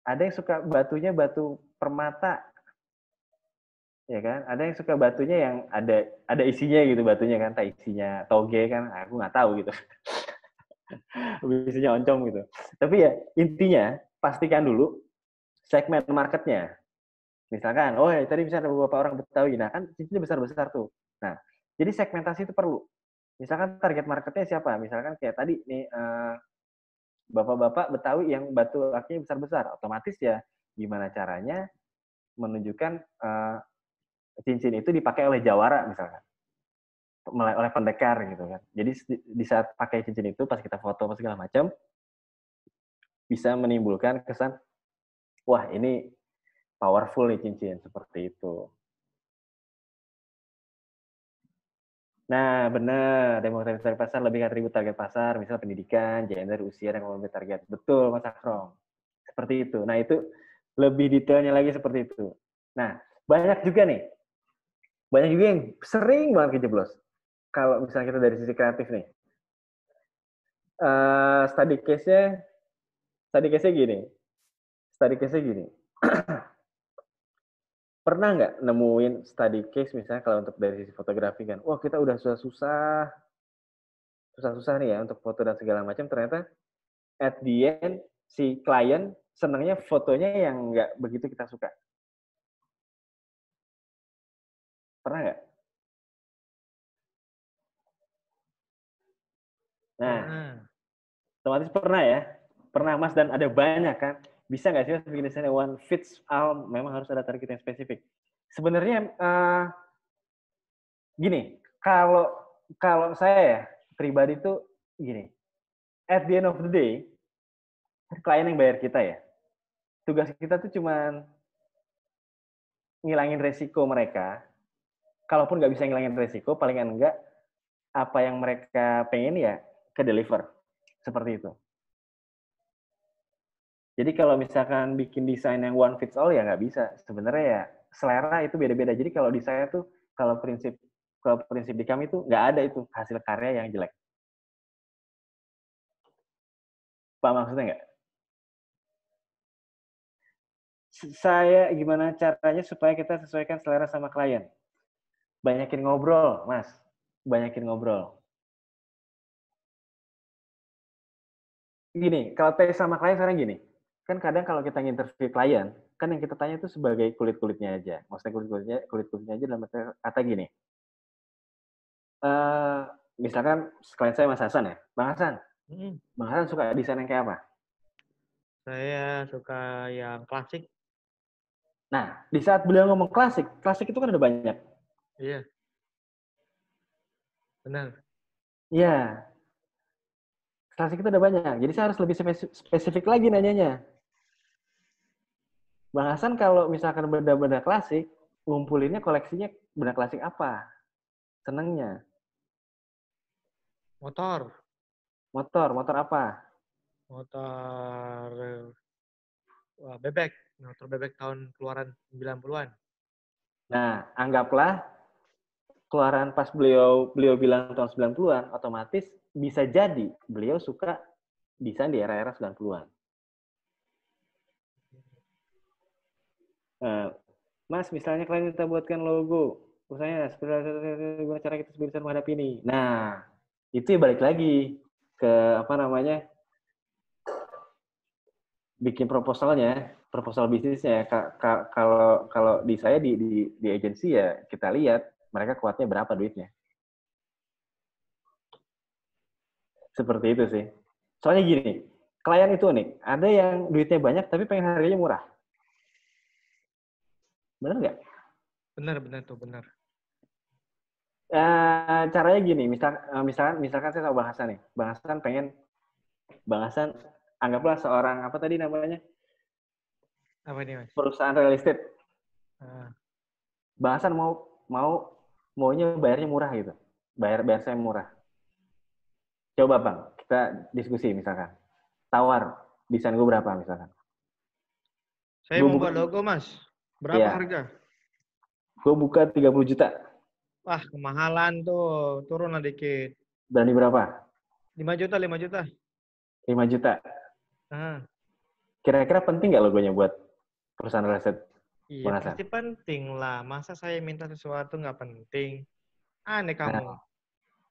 Ada yang suka batunya batu permata. Ya kan? Ada yang suka batunya yang ada isinya gitu batunya kan, tak isinya toge kan, aku nggak tahu gitu. Isinya oncom gitu. Tapi ya intinya pastikan dulu segmen marketnya. Misalkan, oh ya tadi bisa ada beberapa orang Betawi, nah kan cincinnya besar-besar tuh. Nah, jadi segmentasi itu perlu. Misalkan target marketnya siapa? Misalkan kayak tadi nih bapak-bapak Betawi yang batu akinya besar-besar, otomatis ya gimana caranya menunjukkan cincin itu dipakai oleh jawara misalkan, oleh pendekar gitu kan. Jadi di saat pakai cincin itu pas kita foto segala macam bisa menimbulkan kesan wah ini powerful nih cincin seperti itu. Nah, benar. Demografi target pasar lebih ke atribut target pasar, misal pendidikan, gender, usia, dan komunitas target. Betul, Mas Akrom. Seperti itu. Nah, itu lebih detailnya lagi seperti itu. Nah, banyak juga yang sering banget kejeblos. Kalau misalnya kita dari sisi kreatif nih. Study case-nya gini. Pernah nggak nemuin study case misalnya kalau untuk dari sisi fotografi kan, wah kita udah susah-susah nih ya untuk foto dan segala macam, ternyata at the end si klien senangnya fotonya yang nggak begitu kita suka. Pernah nggak? Nah, otomatis pernah ya. Pernah Mas dan ada banyak kan. Bisa nggak sih Mas bikin desainnya one fits all, memang harus ada target yang spesifik. Sebenarnya gini, kalau saya ya pribadi tuh gini, at the end of the day, klien yang bayar kita ya. Tugas kita tuh cuman ngilangin resiko mereka. Kalaupun nggak bisa ngilangin resiko, paling enggak apa yang mereka pengen ya ke deliver. Seperti itu. Jadi kalau misalkan bikin desain yang one fits all ya nggak bisa. Sebenarnya ya selera itu beda-beda. Jadi kalau di saya tuh kalau prinsip di kami tuh nggak ada itu hasil karya yang jelek. Pak maksudnya nggak? Saya gimana caranya supaya kita sesuaikan selera sama klien? Banyakin ngobrol, Mas. Banyakin ngobrol. Gini, kalau tes sama klien sekarang gini, kan kadang kalau kita nginterview klien, kan yang kita tanya itu sebagai kulit-kulitnya aja. Maksudnya kulit-kulitnya aja dalam kata gini. Misalkan klien saya Mas Hasan ya. Bang Hasan, Bang Hasan suka desain yang kayak apa? Saya suka yang klasik. Nah, di saat beliau ngomong klasik itu kan ada banyak. Iya. Benar. Iya. Klasik itu ada banyak. Jadi saya harus lebih spesifik lagi nanyanya. Bang Hasan kalau misalkan benda-benda klasik, ngumpulinnya koleksinya benda klasik apa? Senengnya. Motor. Motor apa? Motor bebek. Motor bebek tahun keluaran 90-an. Nah, anggaplah keluaran pas beliau bilang tahun 90-an, otomatis bisa jadi beliau suka desain di era-era 90-an. Mas, misalnya kalian kita buatkan logo, misalnya gimana cara kita bisa menghadapi ini. Nah, itu ya balik lagi ke apa namanya, bikin proposal bisnisnya. Kalau di saya di agensi ya kita lihat mereka kuatnya berapa duitnya. Seperti itu sih. Soalnya gini, klien itu nih, ada yang duitnya banyak tapi pengen harganya murah. Benar nggak? Benar tuh, benar. Caranya gini, misalkan saya sama Bang Hasan nih. Bang Hasan anggaplah seorang apa tadi namanya? Apa ini, Mas? Perusahaan real estate. Bang Hasan maunya bayarnya murah gitu. Bayar saya murah. Coba Bang, kita diskusi misalkan. Tawar desain gue berapa misalkan? Saya mau buat logo, Mas. Berapa harga? Gue buka 30 juta. Wah, kemahalan tuh. Turun lah dikit. Berani berapa? 5 juta. 5 juta. Kira-kira penting nggak logonya buat perusahaan real estate? Iya, pasti penting lah. Masa saya minta sesuatu nggak penting? Aneh kamu. Nah,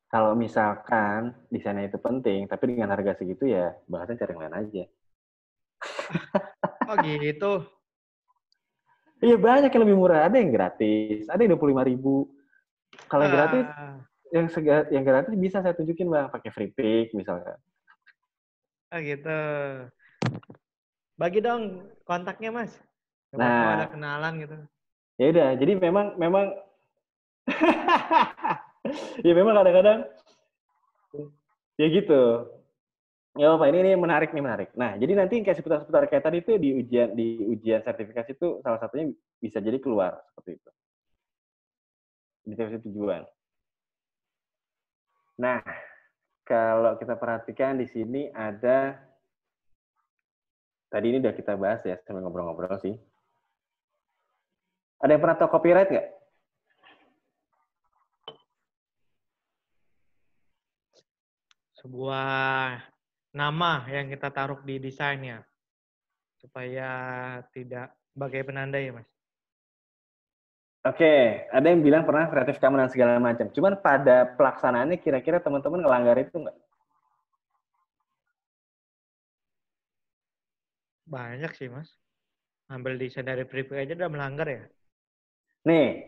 kalau misalkan desainnya itu penting, tapi dengan harga segitu ya bahasanya cari yang lain aja. Oh gitu? Iya banyak yang lebih murah. Ada yang gratis, ada yang 25.000. Kalau yang gratis, yang gratis bisa saya tunjukin Bang, pakai free pick misalkan. Oh gitu. Bagi dong kontaknya Mas. Nah, ada kenalan gitu. Ya udah, jadi memang ya memang kadang-kadang ya gitu. Ya apa ini menarik. Nah, jadi nanti kayak seputar kayak tadi itu di ujian sertifikasi itu salah satunya bisa jadi keluar seperti itu. Definisi tujuan. Nah, kalau kita perhatikan di sini ada tadi ini udah kita bahas ya sambil ngobrol-ngobrol sih. Ada yang pernah tahu copyright nggak? Sebuah nama yang kita taruh di desainnya supaya tidak sebagai penanda ya Mas. Oke, ada yang bilang pernah Creative Commons dan segala macam. Cuman pada pelaksanaannya kira-kira teman-teman ngelanggar itu nggak? Banyak sih Mas. Ambil desain dari preview aja udah melanggar ya. Nih,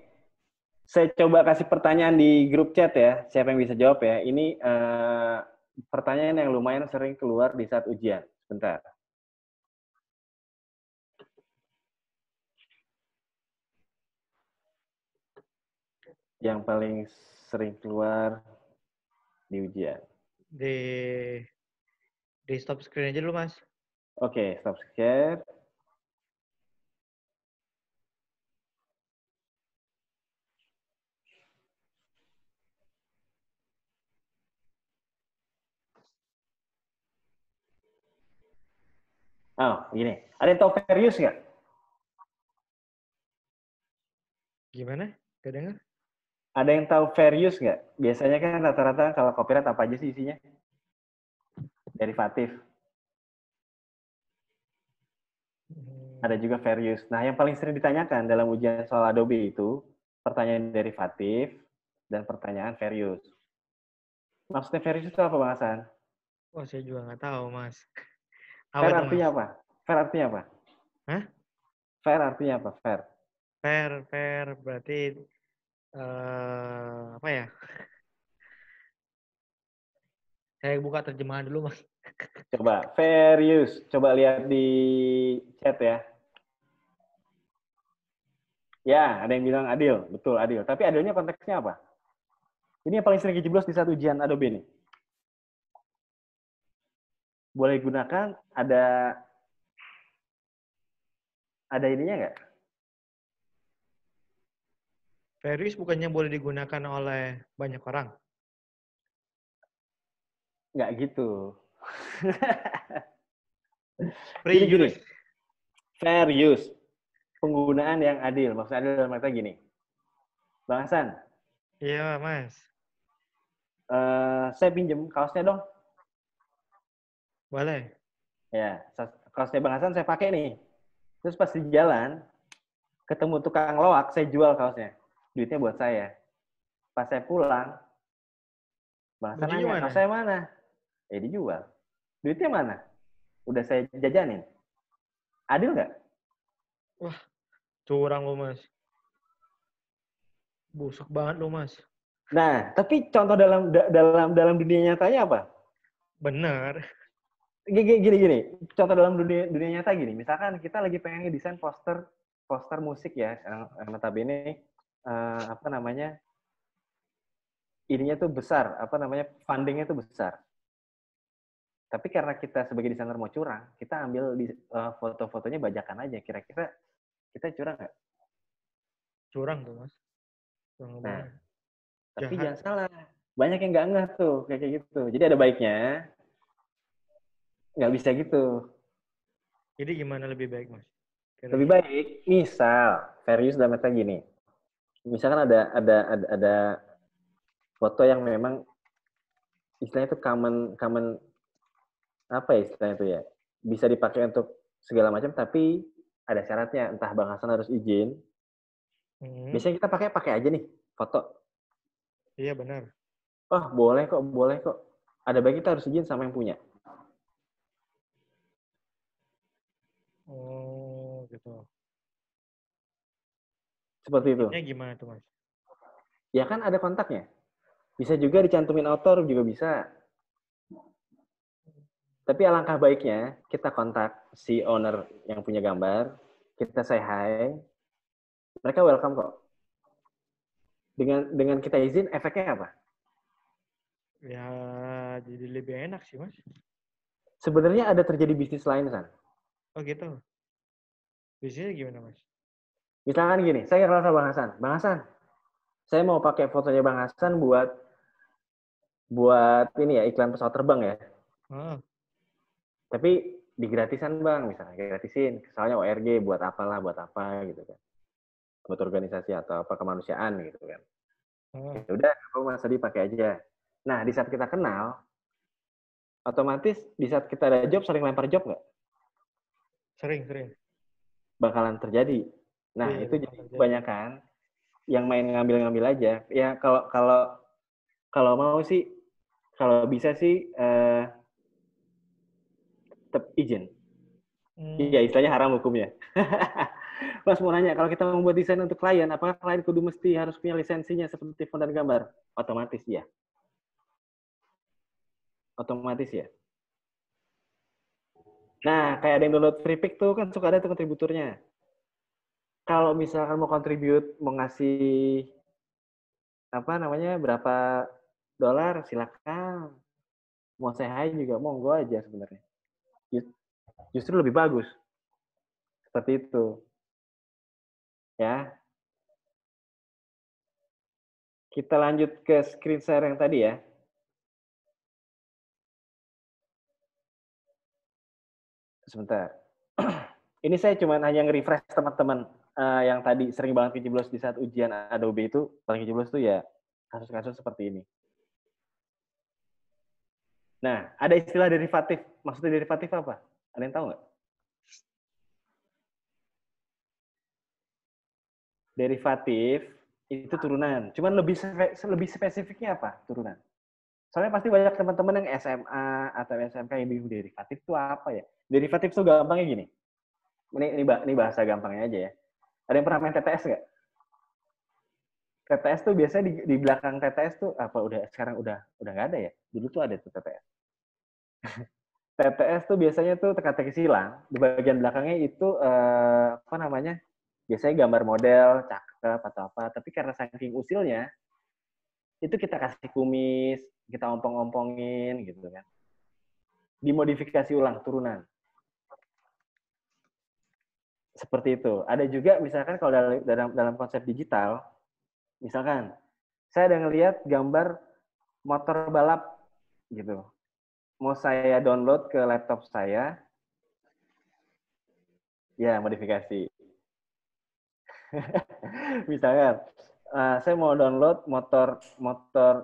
saya coba kasih pertanyaan di grup chat ya. Siapa yang bisa jawab ya? Ini pertanyaan yang lumayan sering keluar di saat ujian. Sebentar. Yang paling sering keluar di ujian. Di stop screen aja dulu, Mas. Oke, stop share. Oh, gini. Ada yang tahu Verius nggak? Gimana? Gak dengar? Ada yang tahu Verius nggak? Biasanya kan rata-rata kalau copyright apa aja sih isinya? Derivatif. Ada juga fair use. Nah, yang paling sering ditanyakan dalam ujian soal Adobe itu pertanyaan derivatif dan pertanyaan fair use. Maksudnya fair use itu apa, Bang Hasan? Wah, saya juga nggak tahu, Mas. Apa Fair tuh, Mas? artinya apa? Fair artinya apa? Hah? Fair artinya apa? Fair. Fair berarti apa ya? Saya buka terjemahan dulu, Mas. Coba fair use. Coba lihat di chat ya. Ya, ada yang bilang adil. Betul, adil. Tapi adilnya konteksnya apa? Ini yang paling sering dijeblos di saat ujian Adobe nih. Boleh gunakan, ada ininya nggak? Fair use bukannya boleh digunakan oleh banyak orang? Nggak gitu. Free Gini. use. Fair use. Penggunaan yang adil. Maksudnya adil dalam kata gini. Bang Hasan, Iya, Mas. saya pinjem kaosnya dong. Boleh. Ya, kaosnya Bang Hasan saya pakai nih. Terus pas di jalan, ketemu tukang loak, saya jual kaosnya. Duitnya buat saya. Pas saya pulang, Bang Hasan Bajunya nanya, mana? kaos saya mana? Dijual. Duitnya mana? Udah saya jajanin. Adil nggak? Wah, curang lo, Mas. Busuk banget lo, Mas. Nah, tapi contoh dalam dunia nyatanya apa? Bener. Gini. Contoh dalam dunia nyata gini. Misalkan kita lagi pengen desain poster musik ya, yang notabene apa namanya? Ininya tuh besar, apa namanya? Fundingnya tuh besar. Tapi karena kita sebagai desainer mau curang, kita ambil foto-fotonya bajakan aja. Kira-kira kita curang nggak? Curang tuh, Mas. Curang Nah, banget. tapi Jahat. jangan salah. Banyak yang nggak ngeh tuh, kayak gitu. Jadi ada baiknya, nggak bisa gitu. Jadi gimana lebih baik, Mas? Lebih Kira-kira. baik, misal, serius dalam arti gini. Misalkan ada foto yang memang istilahnya itu common apa ya istilahnya itu ya, bisa dipakai untuk segala macam, tapi ada syaratnya, entah Bang Hasan harus izin. Biasanya kita pakai aja nih foto. Iya, benar. Oh, boleh kok. Ada baik kita harus izin sama yang punya. Oh, gitu. Seperti itu. Izinnya gimana tuh, Mas? Ya kan ada kontaknya. Bisa juga dicantumin author juga bisa. Tapi alangkah baiknya kita kontak si owner yang punya gambar, kita say hi, mereka welcome kok. Dengan kita izin, efeknya apa? Ya, jadi lebih enak sih, Mas. Sebenarnya ada terjadi bisnis lain, San. Oh, gitu. Bisnisnya gimana, Mas? Misalkan gini, saya kenal sama Bang Hasan. Bang Hasan, saya mau pakai fotonya Bang Hasan buat ini ya, iklan pesawat terbang ya. Oh, Tapi digratisan Bang, misalnya gratisin. Soalnya ORG buat apa gitu kan. Buat organisasi atau apa kemanusiaan gitu kan. oh. Ya udah, aku Mas Adi pakai aja. Nah, di saat kita kenal, otomatis di saat kita ada job, sering lempar job nggak? Sering. Bakalan terjadi. Nah, Iya, itu bakal jadi terjadi. kebanyakan yang main ngambil-ngambil aja. Ya kalau mau sih, kalau bisa sih tetap izin. Iya, istilahnya haram hukumnya. Mas mau nanya, kalau kita membuat desain untuk klien, apakah klien kudu mesti harus punya lisensinya seperti font dan gambar? Otomatis ya. Otomatis ya. Nah, kayak ada yang download free pick tuh kan suka ada tuh kontributornya. Kalau misalkan mau contribute, mau ngasih apa namanya berapa dolar, silakan. Mau say hi juga monggo aja sebenarnya. Justru lebih bagus. Seperti itu. Ya. Kita lanjut ke screen share yang tadi ya. Sebentar. Ini saya cuma hanya nge-refresh teman-teman yang tadi sering banget kejeblos di saat ujian Adobe itu, paling kejeblos tuh ya kasus-kasus seperti ini. Nah, ada istilah derivatif. Maksudnya derivatif apa? Ada yang tahu nggak? Derivatif itu turunan. Cuman lebih spesifiknya apa turunan? Soalnya pasti banyak teman-teman yang SMA atau SMK yang bingung derivatif itu apa ya? Derivatif itu gampangnya gini. Ini bahasa gampangnya aja ya. Ada yang pernah main TTS nggak? TTS tuh biasanya di belakang TTS tuh apa sekarang udah nggak ada ya? Dulu tuh ada tuh TTS. TTS tuh biasanya tuh teka-teki silang. Di bagian belakangnya itu apa namanya? Biasanya gambar model, cakep atau apa. Tapi karena saking usilnya, itu kita kasih kumis, kita ompong-ompongin gitu kan. Dimodifikasi ulang turunan. Seperti itu. Ada juga misalkan kalau dalam konsep digital, misalkan saya ada ngelihat gambar motor balap gitu. Mau saya download ke laptop saya, ya modifikasi. Misalkan saya mau download motor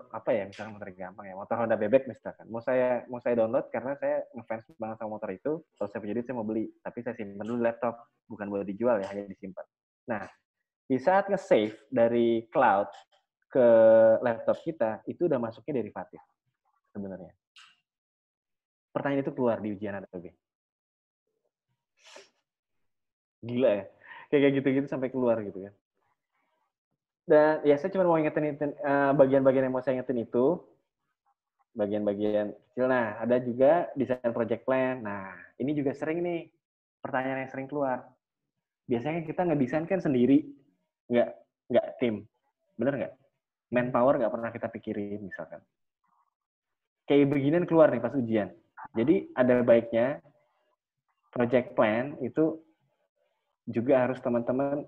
apa ya, misalkan motor gampang ya, motor Honda Bebek misalkan. Mau saya download karena saya ngefans banget sama motor itu. Kalau saya punya duit saya mau beli, tapi saya simpan dulu laptop, bukan buat dijual ya, hanya disimpan. Nah, di saat nge-save dari cloud ke laptop kita, itu udah masuknya derivatif sebenarnya. Pertanyaan itu keluar di ujian Adobe. Gila ya. Kayak gitu-gitu sampai keluar gitu kan. Dan ya saya cuma mau ingetin bagian-bagian yang mau saya ingetin itu. Bagian-bagian kecil. Nah, ada juga desain project plan. Nah, ini juga sering nih pertanyaan yang sering keluar. Biasanya kita ngedesain kan sendiri, nggak tim. Bener nggak? Manpower nggak pernah kita pikirin misalkan. Kayak beginian keluar nih pas ujian. Jadi ada baiknya project plan itu juga harus teman-teman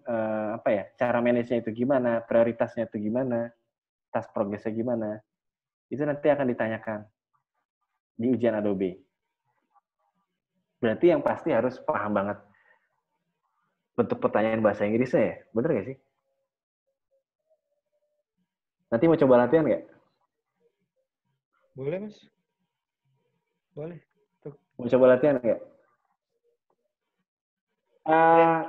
apa ya, cara manage-nya itu gimana, prioritasnya itu gimana, task progress-nya gimana. Itu nanti akan ditanyakan di ujian Adobe. Berarti yang pasti harus paham banget bentuk pertanyaan bahasa Inggrisnya ya. Bener nggak sih? Nanti mau coba latihan nggak? Boleh, Mas. Boleh. Tuh. Mau coba latihan nggak?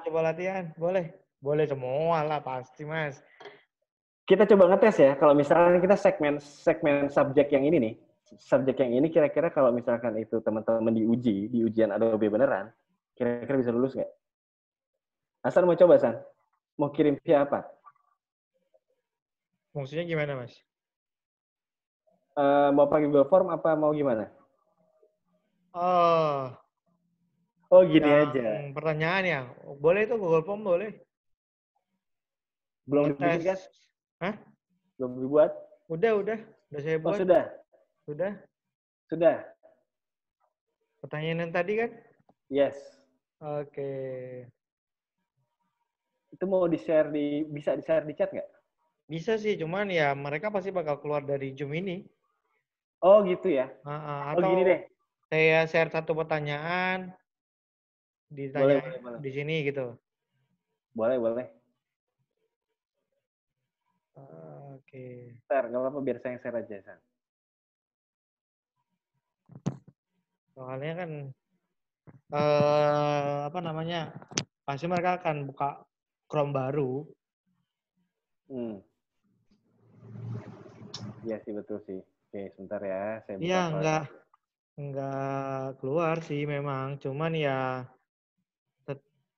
Coba latihan. Boleh. Boleh semua lah pasti, Mas. Kita coba ngetes ya. Kalau misalnya kita segmen subjek yang ini nih, subjek yang ini kira-kira kalau misalkan itu teman-teman diuji di ujian Adobe beneran, kira-kira bisa lulus nggak? Hasan mau coba, San? Mau kirim via apa? Maksudnya gimana, Mas? Mau pakai Google Form apa mau gimana? Oh, gini yang aja. pertanyaan ya. Boleh itu Google Form boleh. Belum Ngetes. dibikin kan? Hah? Belum dibuat? Udah saya buat. Oh, sudah. Sudah. Pertanyaan yang tadi kan? Yes. Oke. Itu mau bisa di-share di chat nggak? Bisa sih, cuman ya mereka pasti bakal keluar dari Zoom ini. Oh, gitu ya. Atau gini deh. saya share satu pertanyaan, ditanya Boleh. di sini gitu. Boleh. Oke. Ntar, nggak apa-apa biar saya yang share aja, San. Soalnya kan apa namanya? Pasti mereka akan buka Chrome baru. Iya sih, betul sih. Oke, sebentar ya. Saya buka. Iya, enggak keluar sih memang. Cuman ya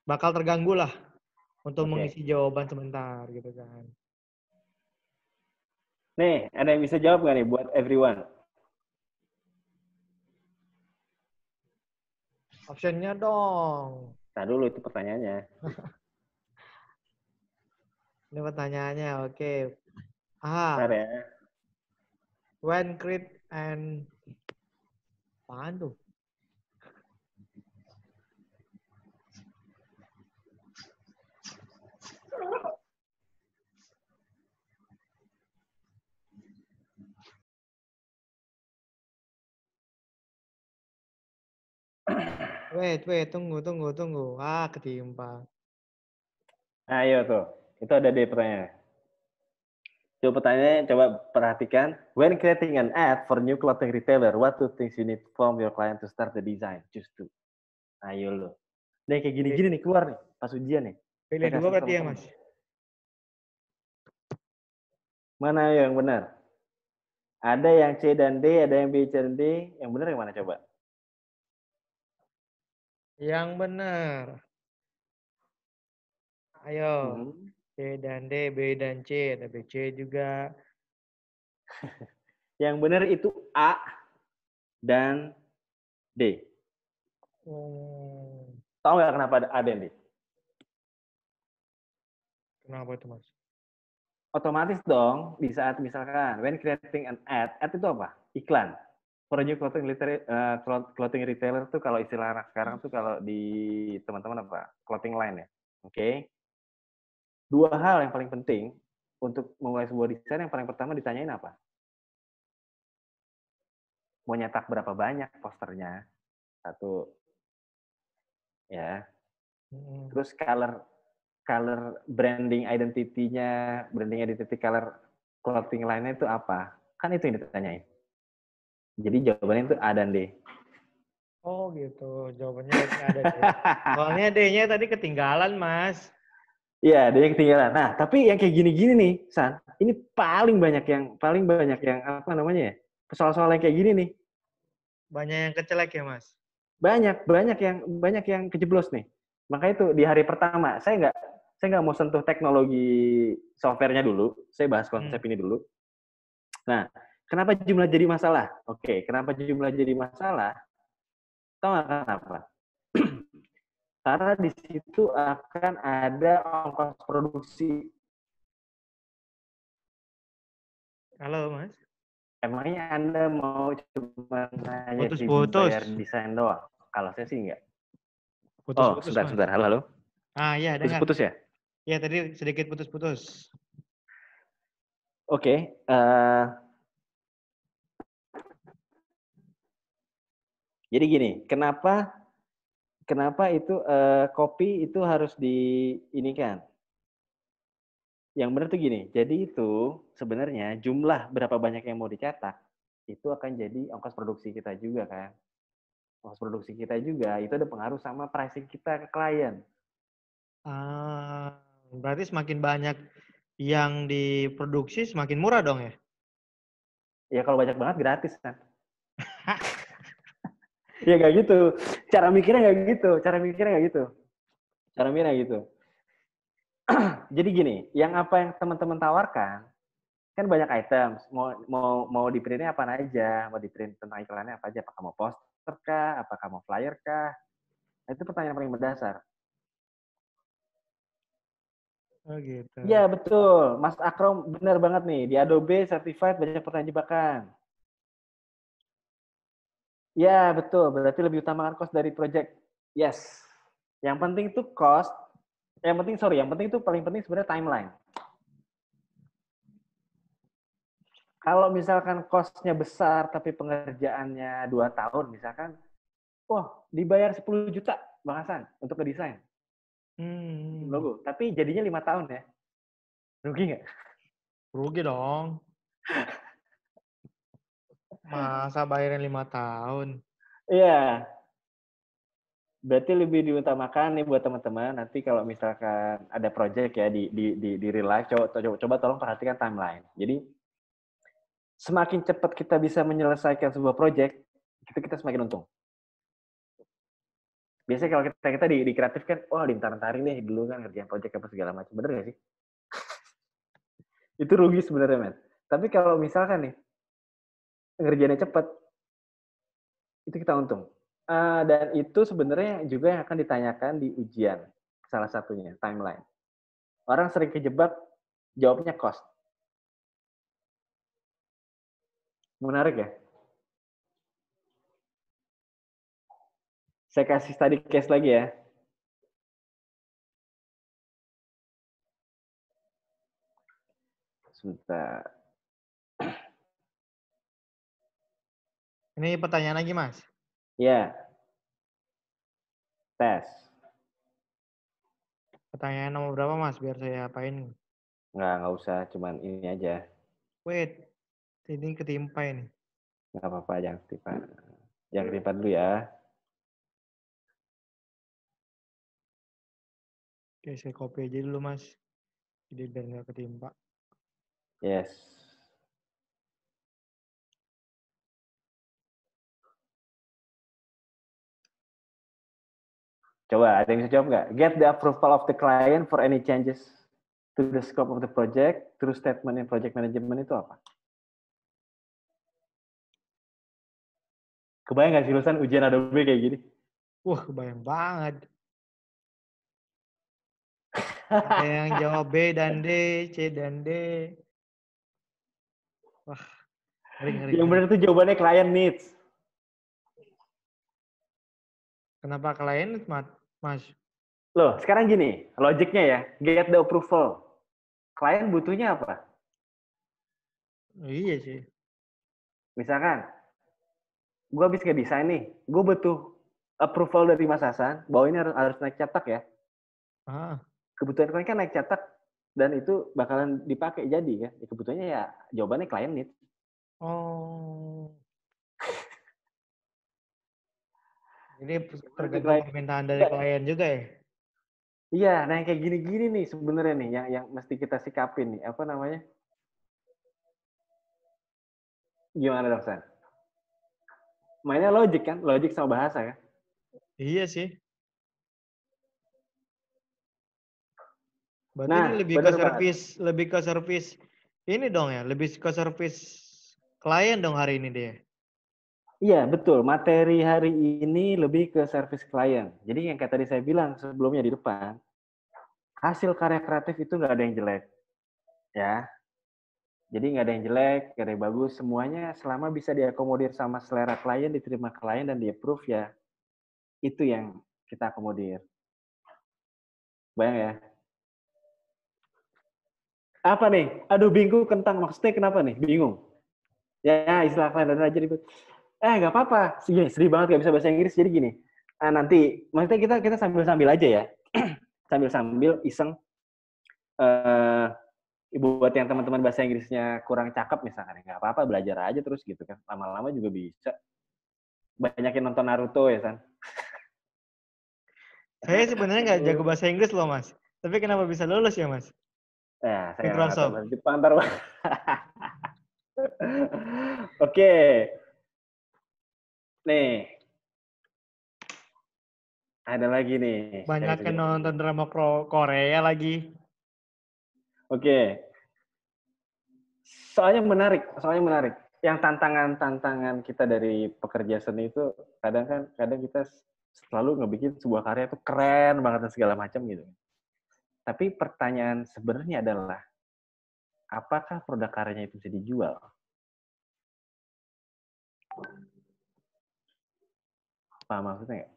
bakal terganggu lah untuk mengisi jawaban sebentar gitu kan. Nih, ada yang bisa jawab nggak nih buat everyone? Optionnya dong. Nah, dulu itu pertanyaannya. Ini pertanyaannya, oke. Bentar ya. When create and apaan tuh? Wait, tunggu. Ketimpa. Ayo tuh, itu ada di pertanyaannya. Coba pertanyaannya, coba perhatikan. When creating an ad for new clothing retailer, what two things you need from your client to start the design? Choose two. Ayo lo. Nih kayak gini-gini nih keluar nih, pas ujian nih. Pilih dua berarti ya, Mas? Mana yang benar? Ada yang C dan D, ada yang B dan D. Yang benar yang mana coba? Yang benar. Ayo. Hmm. C dan D, B dan C. Ada BC juga. Yang benar itu A dan D. Oh, Tahu nggak kenapa ada A dan D? kenapa itu, Mas? Otomatis dong, di saat misalkan when creating an ad itu apa? Iklan. For a new clothing retailer tuh kalau istilah anak sekarang tuh kalau di teman-teman apa? Clothing line ya. Oke. Dua hal yang paling penting untuk memulai sebuah desain, yang paling pertama ditanyain apa? Mau nyetak berapa banyak posternya? Satu, ya. Mm-mm. Terus color branding identity color clothing line-nya itu apa? Kan itu yang ditanyain. Jadi jawabannya itu A dan D. Oh gitu, jawabannya berarti ada D. Soalnya D-nya tadi ketinggalan, Mas. Iya, dia yang ketinggalan. Nah, tapi yang kayak gini-gini nih, San, ini paling banyak yang apa namanya ya? Soal-soal yang kayak gini nih. Banyak yang kecelek ya, Mas? Banyak yang kejeblos nih. Makanya itu di hari pertama saya nggak mau sentuh teknologi softwarenya dulu. Saya bahas konsep ini dulu. Nah, kenapa jumlah jadi masalah? Oke, kenapa jumlah jadi masalah? Tahu nggak kenapa? Karena di situ akan ada ongkos produksi. Halo, Mas. Emangnya Anda mau cuma hanya Putus-putus. dibayar desain doang? Kalau saya sih enggak. Oh, Putus-putus, Mas. sebentar. Halo, halo. Ah, iya, dengar. Putus-putus ya? Iya, tadi sedikit putus-putus. Oke. Jadi gini, kenapa itu kopi itu harus ini kan? Yang benar tuh gini, jadi itu sebenarnya jumlah berapa banyak yang mau dicetak, itu akan jadi ongkos produksi kita juga kan. Ongkos produksi kita juga, itu ada pengaruh sama pricing kita ke klien. Ah, berarti semakin banyak yang diproduksi semakin murah dong ya? Ya kalau banyak banget gratis kan. Ya nggak gitu. Cara mikirnya nggak gitu. Cara mikirnya gitu. Jadi gini, yang apa yang teman-teman tawarkan, kan banyak items. Mau di printnya apa aja, mau di print tentang iklannya apa aja, apakah mau poster kah, apakah mau flyer kah? Nah, itu pertanyaan paling mendasar. Oh gitu. Iya betul, Mas Akrom benar banget nih. Di Adobe Certified banyak pertanyaan jebakan. Ya betul, berarti lebih utamakan cost dari project. Yes. Yang penting itu cost. Yang penting itu paling penting sebenarnya timeline. Kalau misalkan cost-nya besar tapi pengerjaannya 2 tahun misalkan, wah dibayar 10 juta Bang Hasan untuk ngedesain logo. Tapi jadinya 5 tahun ya. Rugi nggak? Rugi dong. Masa bayarin 5 tahun? Iya. Berarti lebih diutamakan nih buat teman-teman nanti kalau misalkan ada project ya di real life, coba tolong perhatikan timeline. Jadi semakin cepat kita bisa menyelesaikan sebuah project, itu kita semakin untung. Biasanya kalau kita di kreatif kan, wah diantar-antarin deh dulu kan ngerjain project apa segala macam. Bener nggak sih? Itu rugi sebenarnya, men. Tapi kalau misalkan nih, ngerjainnya cepat, itu kita untung. Dan itu sebenarnya juga yang akan ditanyakan di ujian. Salah satunya, timeline. Orang sering kejebak, jawabnya cost. Menarik ya? Saya kasih study case lagi ya. Sebentar. Ini pertanyaan lagi, Mas. Ya, tes. Pertanyaan nomor berapa, Mas? Biar saya apain. Nggak usah, cuman ini aja. Wait, ini ketimpa ini. Nggak apa-apa, jangan ketimpa. Jangan ketimpa dulu ya. Oke, saya copy aja dulu, Mas. Jadi biar nggak ketimpa. Yes. Coba, ada yang bisa jawab nggak? Get the approval of the client for any changes to the scope of the project through statement in project management itu apa? Kebayang nggak sih lulusan ujian Adobe kayak gini? Wah, kebayang banget. Ada yang jawab B dan D, C dan D. Wah, ngeri. Yang benar itu jawabannya client needs. Kenapa klien, Mas? Loh, sekarang gini, logiknya ya, get the approval. Klien butuhnya apa? Iya sih. Misalkan, gue habis ngedesain nih, gue butuh approval dari Mas Hasan, bahwa ini harus naik cetak ya. Ah. Kebutuhan klien kan naik cetak, dan itu bakalan dipakai jadi kan. Kebutuhannya ya, jawabannya client needs. Oh. Ini tergantung permintaan dari klien juga ya? Iya, nah yang kayak gini-gini nih sebenarnya nih yang mesti kita sikapin nih, apa namanya? Gimana dong, San? Mainnya logik kan? Logik sama bahasa kan? Iya sih. Berarti Nah, ini benar banget. lebih ke servis ini dong ya, lebih ke servis klien dong hari ini dia. Iya, betul. Materi hari ini lebih ke service klien. Jadi yang kayak tadi saya bilang sebelumnya di depan, hasil karya kreatif itu nggak ada yang jelek. Ya, jadi nggak ada yang jelek, nggak ada yang bagus. Semuanya selama bisa diakomodir sama selera klien, diterima klien, dan di-approve ya, itu yang kita akomodir. Bayang ya? Apa nih? Aduh, bingung kentang. Maksudnya kenapa nih? Bingung. Ya, istilah klien dan aja ribet. Nggak apa-apa. Gini, sedih banget nggak bisa bahasa Inggris. Jadi gini, nanti, maksudnya kita sambil-sambil aja ya. Sambil-sambil iseng. Buat yang teman-teman bahasa Inggrisnya kurang cakep misalkan, nggak apa-apa, belajar aja terus gitu kan. Lama-lama juga bisa. Banyakin nonton Naruto ya, San. Saya sebenarnya nggak jago bahasa Inggris loh, Mas. Tapi kenapa bisa lulus ya, Mas? Saya nggak tahu Microsoft. bahasa Jepang, ntar. Oke. Nih. Ada lagi nih. Banyak yang nonton drama Korea lagi. Oke. Soalnya menarik. Yang tantangan kita dari pekerja seni itu kadang kita selalu ngebikin sebuah karya itu keren banget dan segala macam gitu. Tapi pertanyaan sebenarnya adalah, apakah produk karyanya itu bisa dijual? Paham maksudnya nggak?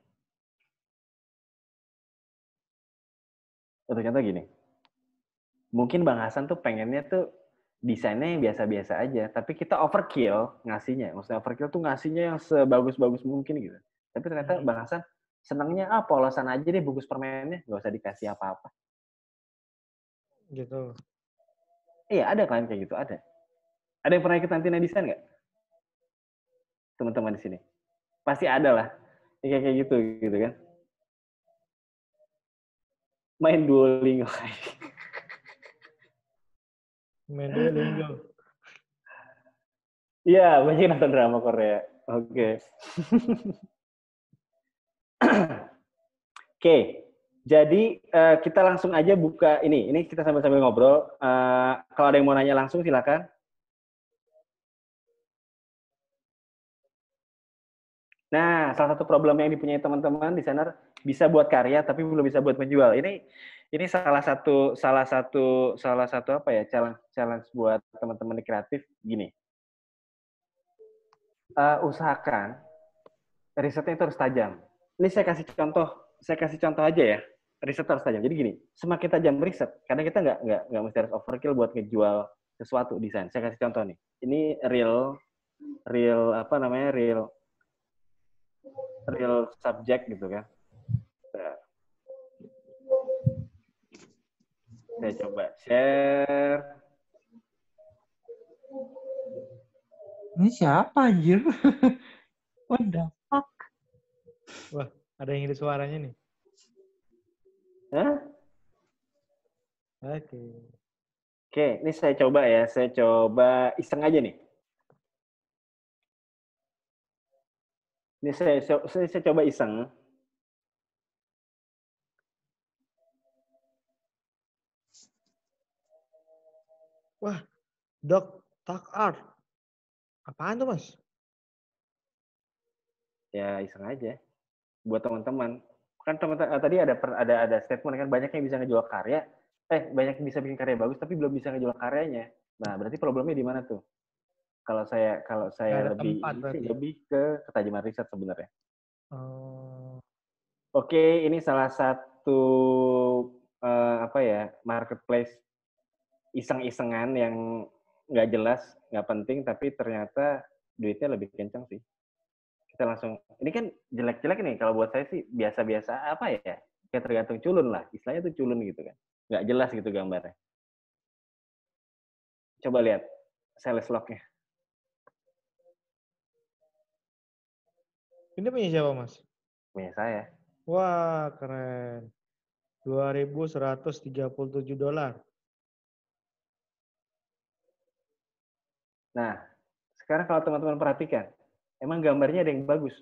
Contoh gini, mungkin Bang Hasan tuh pengennya tuh desainnya yang biasa-biasa aja, tapi kita overkill ngasihnya. Maksudnya overkill tuh ngasihnya yang sebagus-bagus mungkin gitu. Tapi ternyata Bang Hasan senangnya, polosan aja deh bungkus permennya, nggak usah dikasih apa-apa. Gitu. Iya, ada klien kayak gitu, ada. Ada yang pernah ikut Nantina Desain nggak? Teman-teman di sini. Pasti ada lah. Kayak gitu kan. Main Duolingo. Main Duolingo. Iya, banyak nonton drama Korea. Oke. Oke. Jadi kita langsung aja buka ini. Ini kita sambil-sambil ngobrol. Kalau ada yang mau nanya langsung silakan. Nah, salah satu problem yang dipunyai teman-teman desainer, bisa buat karya tapi belum bisa buat menjual. Ini salah satu apa ya, challenge buat teman-teman di kreatif gini. Usahakan risetnya itu harus tajam. Ini saya kasih contoh aja ya. Riset harus tajam. Jadi gini, semakin tajam riset, karena kita nggak mesti harus overkill buat ngejual sesuatu desain. Saya kasih contoh nih. Ini real subject gitu kan. Saya coba share. Ini siapa anjir? What the fuck? Wah, ada yang ngisi suaranya nih. Hah? Oke. Oke, ini saya coba ya. Saya coba iseng aja nih. Ini saya coba iseng. Wah, Doc Tak Art. Apaan tuh, Mas? Ya iseng aja. Buat teman-teman. Kan teman-teman tadi ada statement kan banyak yang bisa ngejual karya. Banyak yang bisa bikin karya bagus tapi belum bisa ngejual karyanya. Nah, berarti problemnya di mana tuh? Kalau Nggak saya ada lebih tempat ini sih berarti. lebih ke ketajaman riset sebenarnya. Oh, Oke, ini salah satu marketplace iseng-isengan yang nggak jelas, nggak penting, tapi ternyata duitnya lebih kencang sih. Kita langsung, ini kan jelek-jelek nih, kalau buat saya sih biasa-biasa apa ya, kayak tergantung culun lah, istilahnya tuh culun gitu kan. Nggak jelas gitu gambarnya. Coba lihat sales log-nya. ini punya siapa, Mas? Punya saya. Wah, keren. $2.137. Nah, sekarang kalau teman-teman perhatikan, emang gambarnya ada yang bagus.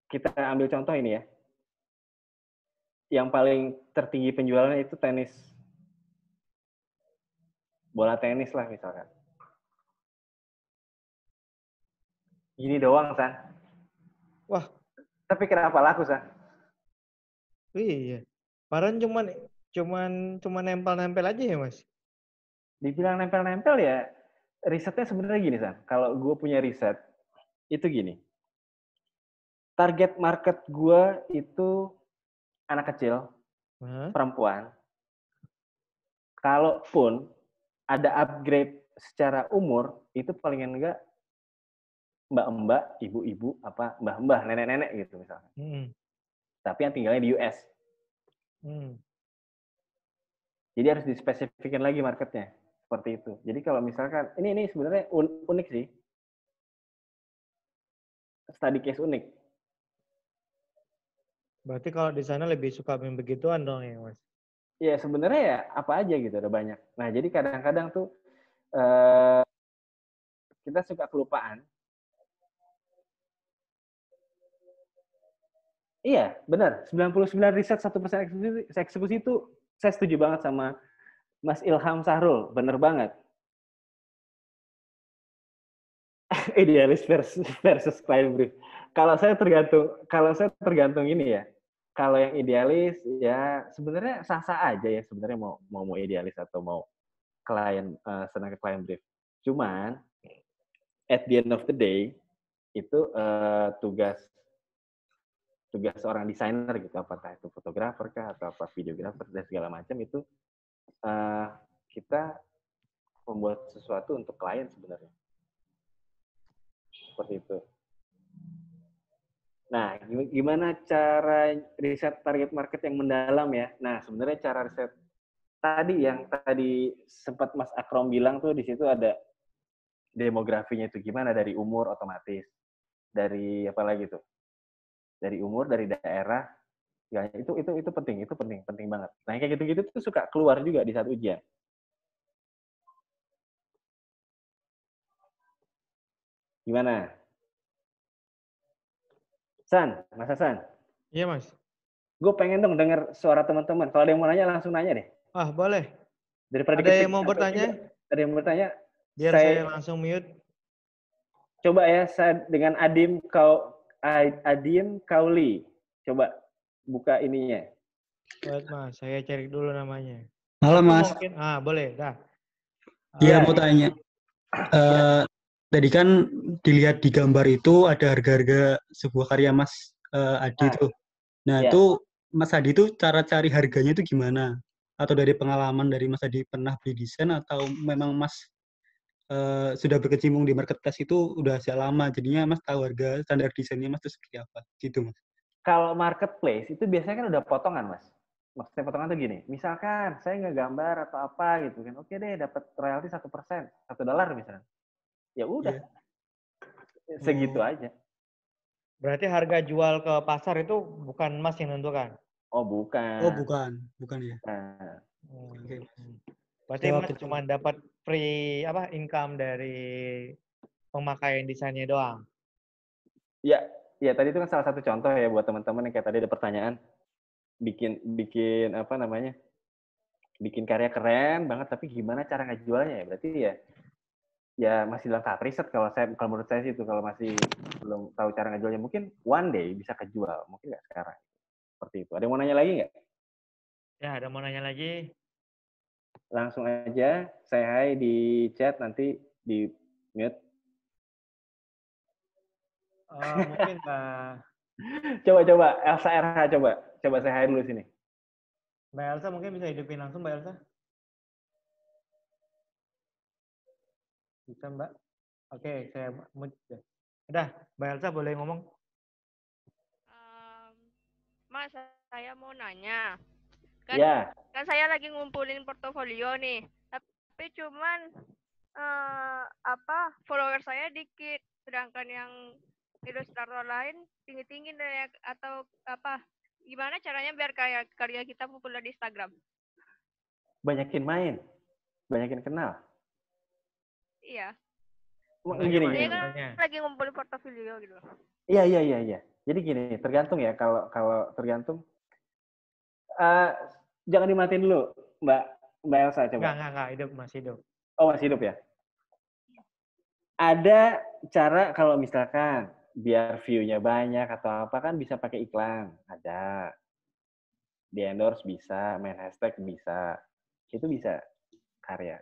Kita ambil contoh ini ya. Yang paling tertinggi penjualannya itu tenis. Bola tenis lah misalkan. Gini doang, San. Wah, Tapi kenapa laku, San? iya. Padahal cuman nempel-nempel aja ya, Mas? Dibilang nempel-nempel ya, risetnya sebenarnya gini, San. Kalau gue punya riset, itu gini. Target market gue itu anak kecil, Hah? perempuan. Kalaupun ada upgrade secara umur, itu paling enggak mbak-mbak, ibu-ibu, apa mbah-mbah, nenek-nenek gitu misalnya. Tapi yang tinggalnya di US. Jadi harus dispesifikan lagi marketnya. Seperti itu. Jadi kalau misalkan, ini sebenarnya unik sih. Study case unik. Berarti kalau di sana lebih suka main begituan dong ya, Mas? Ya sebenarnya ya apa aja gitu, ada banyak. Nah jadi kadang-kadang tuh eh, kita suka kelupaan. Iya, benar. 99 riset 1% eksekusi itu saya setuju banget sama Mas Ilham Sahrul. Bener banget. Idealis versus client brief. Kalau saya tergantung ini ya. Kalau yang idealis ya sebenarnya sah-sah aja ya sebenarnya mau idealis atau mau klien senang ke client brief. Cuman at the end of the day itu tugas seorang desainer gitu, apakah itu fotografer kah atau apa videografer dan segala macam itu kita membuat sesuatu untuk klien sebenarnya. Seperti itu. Nah, gimana cara riset target market yang mendalam ya? Nah, sebenarnya cara riset yang tadi sempat Mas Akrom bilang tuh di situ ada demografinya itu gimana dari umur otomatis, dari apa lagi tuh? Dari umur, dari daerah, ya itu penting banget. Nah, kayak gitu-gitu tuh suka keluar juga di saat ujian. Gimana? Mas Hasan. Iya, Mas. Gue pengen dong dengar suara teman-teman. Kalau ada yang mau nanya, langsung nanya deh. Ah, boleh. Daripada Ada diketik yang mau 1, bertanya? 3. Ada yang mau bertanya? Biar saya langsung mute. Coba ya, saya dengan Adim Kauli. Coba buka ininya. Wait, Mas. Saya cari dulu namanya. Halo, Atau Mas. mungkin, boleh. Dah. Iya, mau tanya. Tadi kan dilihat di gambar itu ada harga-harga sebuah karya Mas Adi itu. Nah, itu Mas Adi itu cara cari harganya itu gimana? Atau dari pengalaman dari Mas Adi pernah beli desain atau memang Mas sudah berkecimpung di marketplace itu udah sejak lama, jadinya Mas tahu harga standar desainnya Mas itu seperti apa? Gitu, Mas. Kalau marketplace itu biasanya kan udah potongan, Mas. Maksudnya potongan tuh gini, misalkan saya ngegambar atau apa gitu kan, oke deh dapat royalti 1%, $1 misalnya. Ya udah, segitu aja. Berarti harga jual ke pasar itu bukan Mas yang nentukan? Oh bukan. Oh bukan ya. Bukan. Oke. Berarti Ya, Mas waktu itu. cuma dapat free income dari pemakaian desainnya doang. Ya, ya tadi itu kan salah satu contoh ya buat teman-teman yang kayak tadi ada pertanyaan bikin bikin apa namanya? Bikin karya keren banget tapi gimana cara ngejualnya ya? Berarti ya masih dalam tahap riset kalau menurut saya sih itu kalau masih belum tahu cara ngejualnya mungkin one day bisa kejual, mungkin nggak sekarang. Seperti itu. Ada yang mau nanya lagi nggak? Ya, ada mau nanya lagi? Langsung aja say hi di chat nanti di mute. Mungkin Coba Elsa RH coba say hi dulu sini. Mbak Elsa mungkin bisa hidupin langsung Mbak Elsa. Bisa Mbak? Oke, saya mute. Udah, Mbak Elsa boleh ngomong. Mas, saya mau nanya. Ya. Kan saya lagi ngumpulin portofolio nih. Tapi cuman follower saya dikit, sedangkan yang ilustrator lain tinggi-tinggi deh, atau gimana caranya biar karya kita populer di Instagram? Banyakin main, banyakin kenal. Iya. Gini. Saya kan lagi ngumpulin portofolio gitu. Iya. Jadi gini, tergantung ya kalau tergantung. Jangan dimatiin dulu, Mbak Elsa coba. Enggak, hidup, masih hidup. Oh, masih hidup ya? Ada cara kalau misalkan biar view-nya banyak atau apa kan bisa pakai iklan. Ada. Di endorse bisa, main hashtag bisa. Itu bisa karya.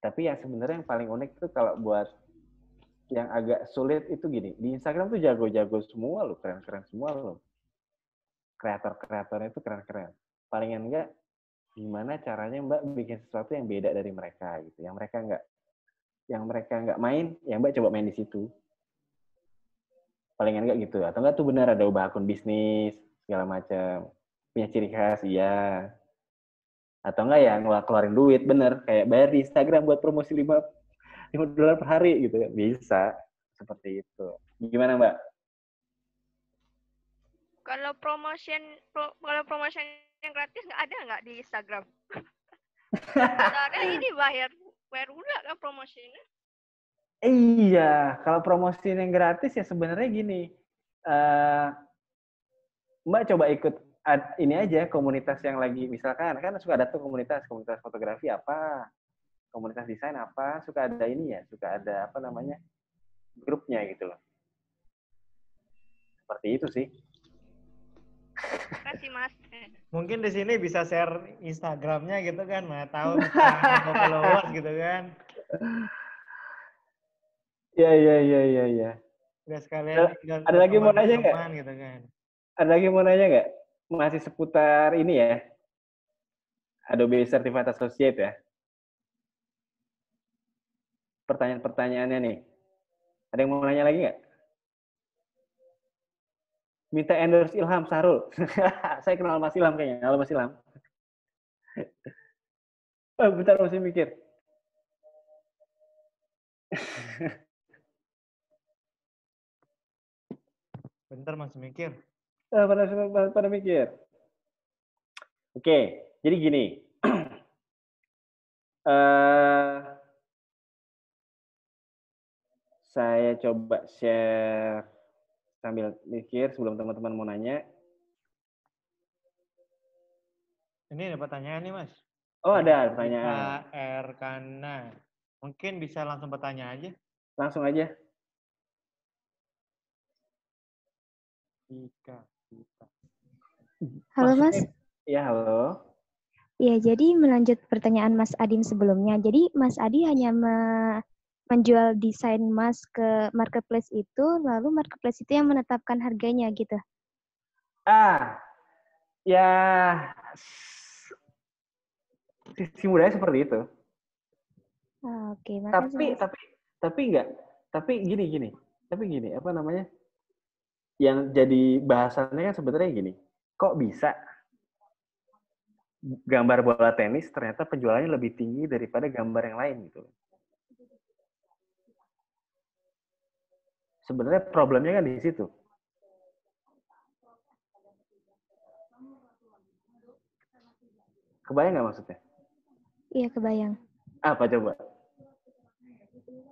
Tapi yang sebenarnya yang paling unik itu kalau buat yang agak sulit itu gini. Di Instagram tuh jago-jago semua loh, keren-keren semua loh. Kreator-kreatornya itu keren-keren. Palingan enggak gimana caranya Mbak bikin sesuatu yang beda dari mereka gitu. Yang mereka nggak main, yang Mbak coba main di situ. Palingan enggak gitu. Atau enggak tuh benar ada ubah akun bisnis segala macam. Punya ciri khas, iya. Atau enggak ya ngeluarin duit, bener. Kayak bayar di Instagram buat promosi $5 per hari gitu. Bisa. Seperti itu. Gimana Mbak? Kalau promotion yang gratis nggak di Instagram? Soalnya ini bayar pula kan promosinya. Iya, kalau promosi yang gratis ya sebenarnya gini. Mbak coba ikut ini aja komunitas yang lagi misalkan kan suka ada tuh komunitas fotografi apa, komunitas desain apa, suka ada ini ya, suka ada apa namanya grupnya gitu loh. Seperti itu sih. Kasih Mas. Mungkin di sini bisa share Instagramnya gitu kan, nggak tahu misalnya followers gitu kan. Iya. Udah sekalian ada lagi mau nanya nggak? Gitu kan. Ada lagi mau nanya nggak? Masih seputar ini ya, Adobe Certified Associate ya. Pertanyaan-pertanyaannya nih. Ada yang mau nanya lagi nggak? Minta endorse Ilham Sarul. Saya kenal Mas Ilham kayaknya. Halo Mas Ilham. Bentar masih mikir. Bentar masih mikir. Pada mikir. Oke, jadi gini. Saya coba share sambil mikir sebelum teman-teman mau nanya. Ini ada pertanyaan nih, Mas. Oh, ada pertanyaan. Erkana. Mungkin bisa langsung bertanya aja. Langsung aja. Halo, Mas. Ya, halo. Ya, jadi melanjut pertanyaan Mas Adin sebelumnya. Jadi Mas Adi hanya menjual desain Mas ke marketplace itu, lalu marketplace itu yang menetapkan harganya gitu. Ya sisi mudanya seperti itu. Oke, makasih. Tapi gini. Tapi gini, apa namanya? Yang jadi bahasannya kan sebenarnya gini. Kok bisa gambar bola tenis ternyata penjualannya lebih tinggi daripada gambar yang lain gitu. Sebenarnya problemnya kan di situ. Kebayang nggak maksudnya? Iya, kebayang. Apa coba?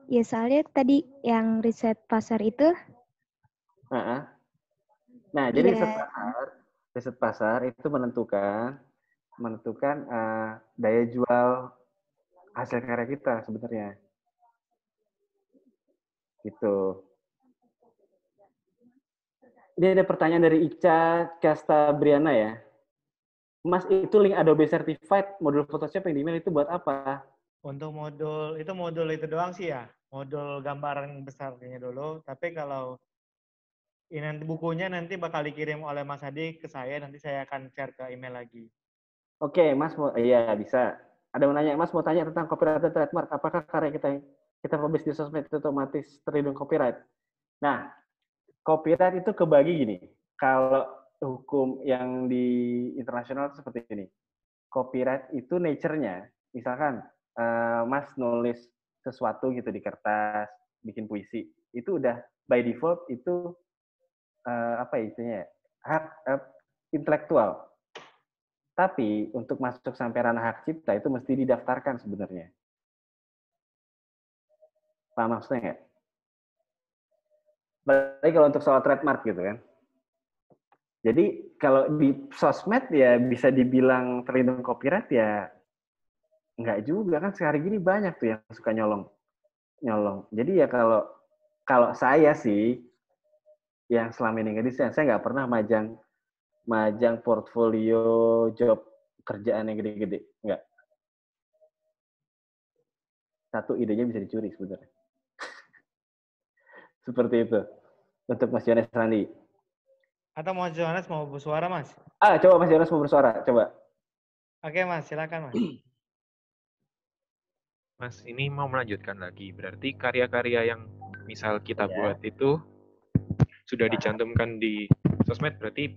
Ya, soalnya tadi yang riset pasar itu, Heeh. Nah, jadi ya, riset pasar itu menentukan daya jual hasil karya kita sebenarnya. Gitu. Ini ada pertanyaan dari Ica Castabriana ya. Mas, itu link Adobe Certified modul Photoshop yang di email itu buat apa? Untuk modul itu doang sih ya. Modul gambaran besarnya dulu. Tapi kalau ini nanti bukunya nanti bakal dikirim oleh Mas Adi ke saya. Nanti saya akan share ke email lagi. Oke, Mas mau iya bisa. Ada yang menanya, Mas mau tanya tentang copyright dan trademark. Apakah karya kita publish di sosmed itu otomatis terlindung copyright? Nah, copyright itu kebagi gini. Kalau hukum yang di internasional itu seperti ini. Copyright itu nature-nya, misalkan Mas nulis sesuatu gitu di kertas, bikin puisi, itu udah by default itu apa istilahnya? Hak intelektual. Tapi untuk masuk sampai ranah hak cipta itu mesti didaftarkan sebenarnya. Paham maksudnya nggak? Apalagi kalau untuk soal trademark gitu kan. Jadi kalau di sosmed ya bisa dibilang terlindung copyright ya nggak juga kan, sehari gini banyak tuh yang suka nyolong. Jadi ya kalau saya sih yang selama ini ngedesain, saya nggak pernah majang portfolio job kerjaan yang gede-gede, nggak. Satu idenya bisa dicuri sebenarnya. Seperti itu untuk Mas Yones Randi. Atau Mas Johannes mau bersuara, Mas? Coba Mas Yones mau bersuara, coba. Oke, Mas. Silakan, Mas. Mas, ini mau melanjutkan lagi. Berarti karya-karya yang misal kita buat itu sudah dicantumkan di sosmed, berarti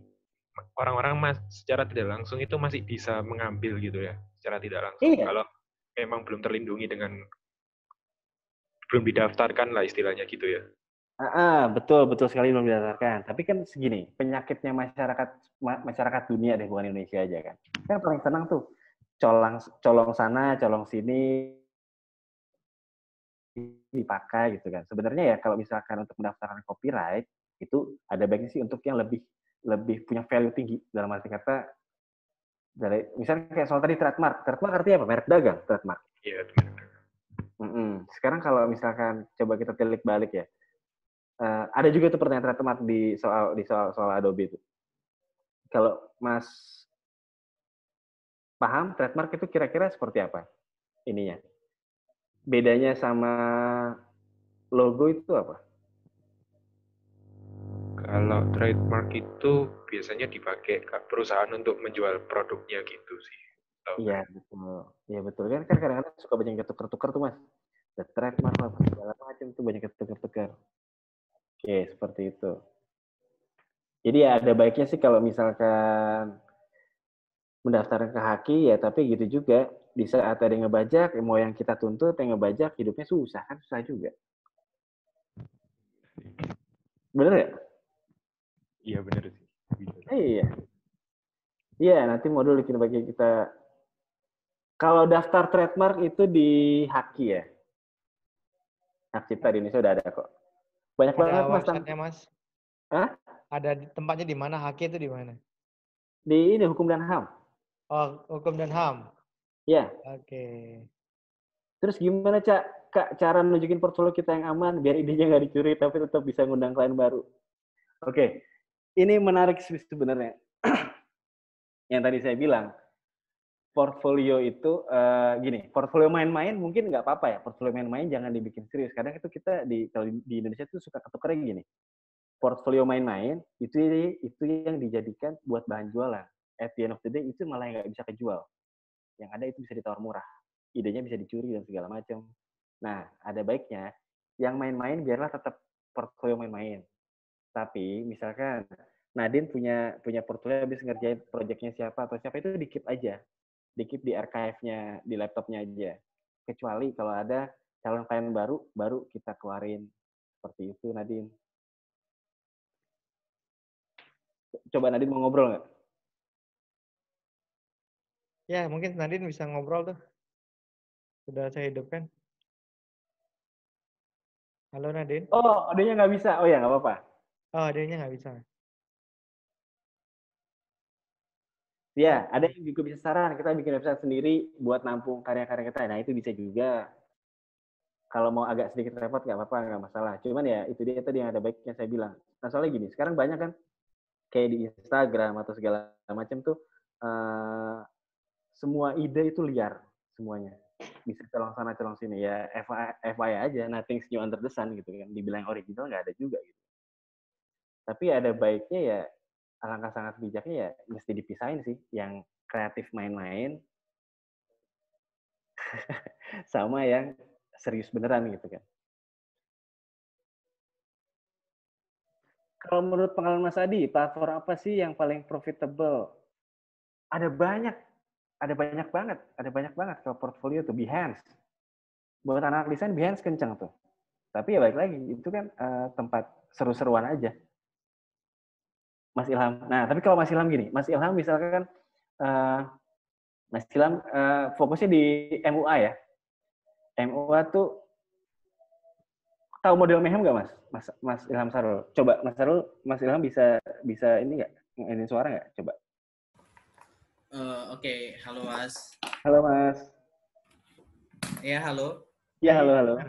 orang-orang secara tidak langsung itu masih bisa mengambil gitu ya, secara tidak langsung. Iya. Kalau memang belum terlindungi belum didaftarkan lah istilahnya gitu ya. Betul sekali belum didaftarkan. Tapi kan segini, penyakitnya masyarakat dunia deh, bukan Indonesia aja kan. Kan paling senang tuh colong sana, colong sini dipakai gitu kan. Sebenarnya ya kalau misalkan untuk mendaftarkan copyright itu ada baiknya sih untuk yang lebih punya value tinggi, dalam arti kata dari misalnya kayak soal tadi trademark artinya apa? Merek dagang, trademark. Iya. Sekarang kalau misalkan coba kita tilik balik ya, ada juga tuh pertanyaan trademark di soal Adobe itu. Kalau Mas paham trademark itu kira-kira seperti apa ininya? Bedanya sama logo itu apa? Kalau trademark itu biasanya dipakai perusahaan untuk menjual produknya gitu sih. Iya betul. Iya betul kan kadang-kadang suka banyak ketukar-tukar tuh Mas. The trademark apa segala macam tuh banyak ketukar-tukar. Oke, seperti itu. Jadi ya ada baiknya sih kalau misalkan mendaftarkan ke Haki ya, tapi gitu juga di saat ada yang ngebajak, mau yang kita tuntut yang ngebajak hidupnya susah kan, susah juga. Bener ya? Iya bener sih. Iya. Iya, nanti modul bikin bagi kita. Kalau daftar trademark itu di Haki ya. Hak Cipta di Indonesia udah ada kok. Banyak Ada banget Mas. website-nya, Mas? Hah? Ada tempatnya di mana? Haki itu di mana? Di ini Hukum dan HAM. Oh, Hukum dan HAM. Iya. Oke. Terus gimana Kak cara nunjukin portfolio kita yang aman biar idenya nggak dicuri tapi tetap bisa ngundang klien baru? Oke. Ini menarik sih sebenarnya. Yang tadi saya bilang, portfolio itu gini, portfolio main-main mungkin nggak apa-apa ya. Portfolio main-main jangan dibikin serius. Kadang itu kita kalau di Indonesia itu suka ketukernya gini. Portfolio main-main itu yang dijadikan buat bahan jualan. At the end of the day itu malah nggak bisa kejual. Yang ada itu bisa ditawar murah. Idenya bisa dicuri dan segala macam. Nah, ada baiknya yang main-main biarlah tetap portfolio main-main. Tapi misalkan Nadine punya portfolio habis ngerjain proyeknya siapa atau siapa itu di-keep aja. Di-keep di archive-nya, di laptopnya aja. Kecuali kalau ada calon klien baru kita keluarin. Seperti itu, Nadine. Coba Nadine mau ngobrol nggak? Ya, mungkin Nadine bisa ngobrol tuh. Sudah saya hidupkan. Halo Nadine. Oh, adanya nggak bisa. Oh ya, nggak apa-apa. Oh, adanya nggak bisa. Ya, ada yang juga bisa saran. Kita bikin website sendiri buat nampung karya-karya kita. Nah, itu bisa juga. Kalau mau agak sedikit repot, nggak apa-apa, nggak masalah. Cuman ya, itu dia tadi yang ada baiknya saya bilang. Nah, soalnya gini, sekarang banyak kan, kayak di Instagram atau segala macam tuh, semua ide itu liar semuanya. Bisa colong sana, colong sini. Ya, FYI aja, nothing's new under the sun gitu kan. Dibilang original nggak ada juga gitu. Tapi ada baiknya ya, alangkah sangat bijaknya ya, mesti dipisahin sih. Yang kreatif main-main, sama yang serius beneran gitu kan. Kalau menurut pengalaman Mas Adi, platform apa sih yang paling profitable? Ada banyak banget kalau portfolio tuh. Behance. Buat anak desain Behance kenceng tuh. Tapi ya balik lagi, itu kan tempat seru-seruan aja. Mas Ilham. Nah, tapi kalau Mas Ilham gini, Mas Ilham misalkan Mas Ilham fokusnya di MUA ya. MUA tuh tahu model mayhem nggak Mas Ilham Sarul? Coba Mas Ilham bisa ini nggak? Ini suara nggak? Coba. Oke. Halo Mas. Halo Mas. Ya, halo. Ya, halo.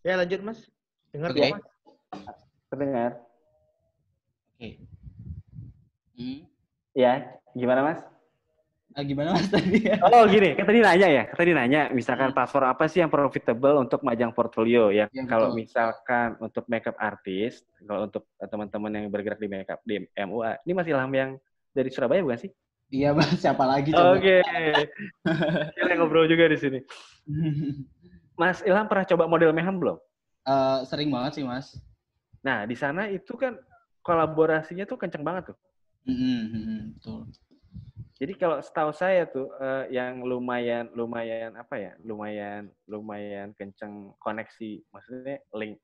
Ya, lanjut Mas. Dengar Oke. Mas? Terdengar. Oke. Ya, gimana Mas? Gimana Mas tadi? Oh gini, kan tadi nanya, misalkan platform apa sih yang profitable untuk majang portfolio ya? Ya, kalau betul. misalkan untuk makeup artist, kalau untuk teman-teman yang bergerak di makeup di MUA, ini Mas Ilham yang dari Surabaya bukan sih? Iya Mas, siapa lagi coba? Oke. Kita ngobrol juga di sini. Mas Ilham pernah coba model mayhem belum? Sering banget sih Mas. Nah, di sana itu kan kolaborasinya tuh kenceng banget tuh. Betul. Jadi kalau setahu saya tuh yang lumayan kenceng koneksi, maksudnya link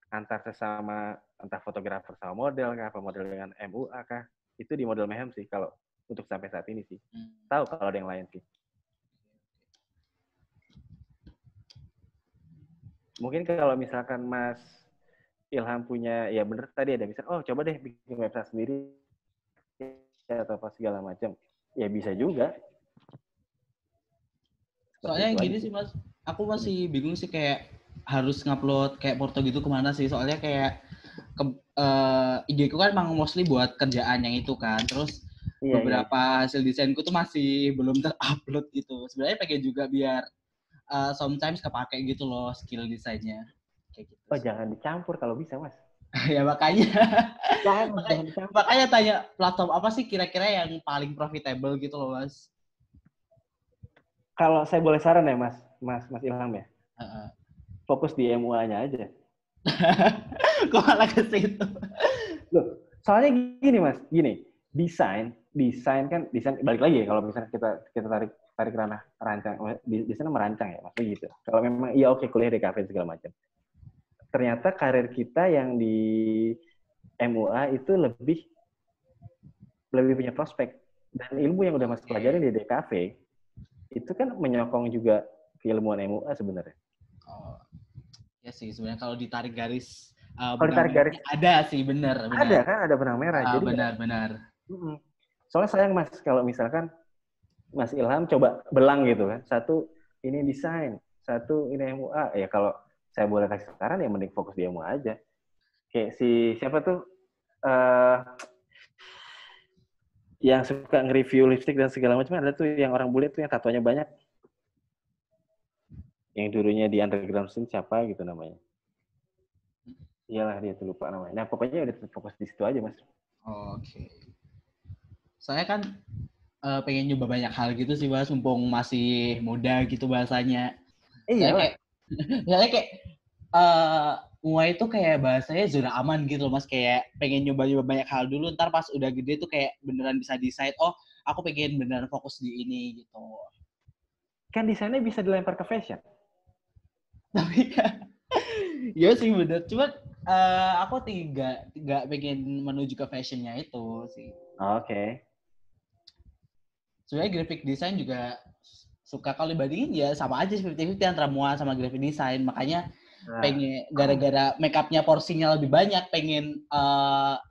antar sesama entah fotografer sama model kah, apa model dengan MUA kah, itu di model mayhem sih kalau untuk sampai saat ini sih. Tahu kalau ada yang lain sih. Mungkin kalau misalkan Mas Ilham punya, ya bener tadi ada misalnya, oh coba deh bikin website sendiri atau apa segala macam. Ya bisa juga. Soalnya gini sih Mas, aku masih bingung sih kayak harus ngupload kayak porto gitu kemana sih. Soalnya kayak IG ku kan emang mostly buat kerjaan yang itu kan. Terus beberapa hasil desainku tuh masih belum terupload gitu. Sebenarnya pengen juga biar sometimes kepake gitu loh skill desainnya. Kayak gitu. Oh jangan dicampur kalau bisa Mas. Ya makanya. Jangan dicampur. Makanya tanya platform apa sih kira-kira yang paling profitable gitu loh Mas. Kalau saya boleh saran ya Mas Ilham ya. Fokus di MUA-nya aja. Kok malah ke situ? Loh, soalnya gini Mas, desain balik lagi ya kalau misalnya kita tarik ranah rancang, di sana merancang ya maksudnya gitu. Kalau memang iya oke kuliah di kafe segala macam. Ternyata karir kita yang di MUA itu lebih punya prospek, dan ilmu yang udah Mas pelajarin di DKV itu kan menyokong juga keilmuan MUA sebenarnya. Oh, ya sih sebenarnya kalau ditarik garis, ada sih benar. Ada kan, ada benang merah. Jadi benar. Soalnya sayang Mas kalau misalkan Mas Ilham coba belang gitu kan, satu ini desain, satu ini MUA. Ya kalau saya boleh kasih saran ya mending fokus di MUA aja. Kayak siapa tuh yang suka nge-review lipstick dan segala macam, ada tuh yang orang bule tuh yang tatonya banyak. Yang dulunya di underground scene siapa gitu namanya. Iyalah dia tuh lupa namanya. Nah pokoknya udah fokus di situ aja Mas. Oke. Saya kan pengen nyoba banyak hal gitu sih Mas, mumpung masih muda gitu bahasanya. Iya. Saya kayak MUA itu kayak bahasanya zona aman gitu loh Mas, kayak pengen nyoba-nyoba banyak hal dulu, ntar pas udah gede tuh kayak beneran bisa decide, oh aku pengen beneran fokus di ini gitu. Kan desainnya bisa dilempar ke fashion. Tapi ya sih bener, cuman aku tidak pengen menuju ke fashionnya itu sih. Oke. sebenarnya graphic design juga suka, kalau dibandingin ya sama aja 50-50 antara MUA sama graphic design. Makanya pengen gara-gara make up-nya porsinya lebih banyak, pengen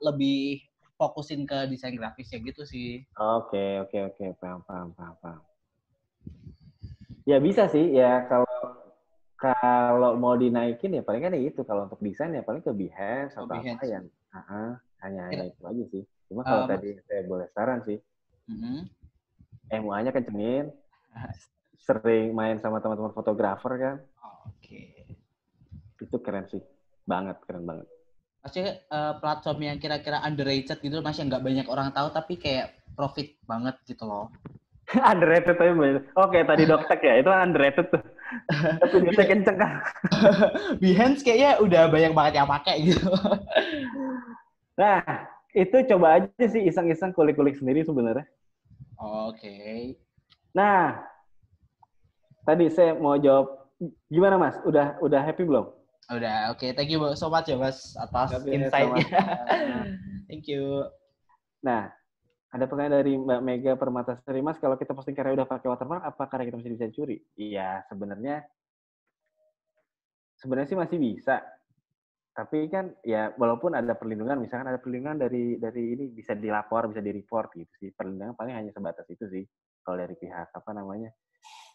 lebih fokusin ke desain grafisnya gitu sih. Oke, paham. Ya bisa sih, ya kalau mau dinaikin ya paling kan itu, kalau untuk desain ya paling ke Behance atau apa yang hanya itu aja sih. Cuma kalau tadi saya boleh saran sih, MUA-nya kencengin, sering main sama teman-teman fotografer kan. Oke. Itu keren banget. Maksudnya platform yang kira-kira underrated gitu, Mas, yang nggak banyak orang tahu tapi kayak profit banget gitu loh. Underrated tapi banyak. Oke, tadi Doktek ya, itu underrated tuh. Tapi dia kenceng kan. Behance kayaknya udah banyak banget yang pakai gitu. Nah, itu coba aja sih iseng-iseng kulik-kulik sendiri sebenarnya. Oke. Nah, tadi saya mau jawab, gimana Mas? Udah happy belum? Udah, oke. Thank you so much ya Mas atas insight-nya. Thank you. Nah, ada pertanyaan dari Mbak Mega Permatasari, Mas, kalau kita posting karya udah pakai watermark, apa karya kita masih bisa dicuri? Iya, sebenarnya sih masih bisa. Tapi kan ya walaupun ada perlindungan, misalkan ada perlindungan dari ini bisa dilapor, bisa di-report gitu sih. Perlindungan paling hanya sebatas itu sih. Kalau dari pihak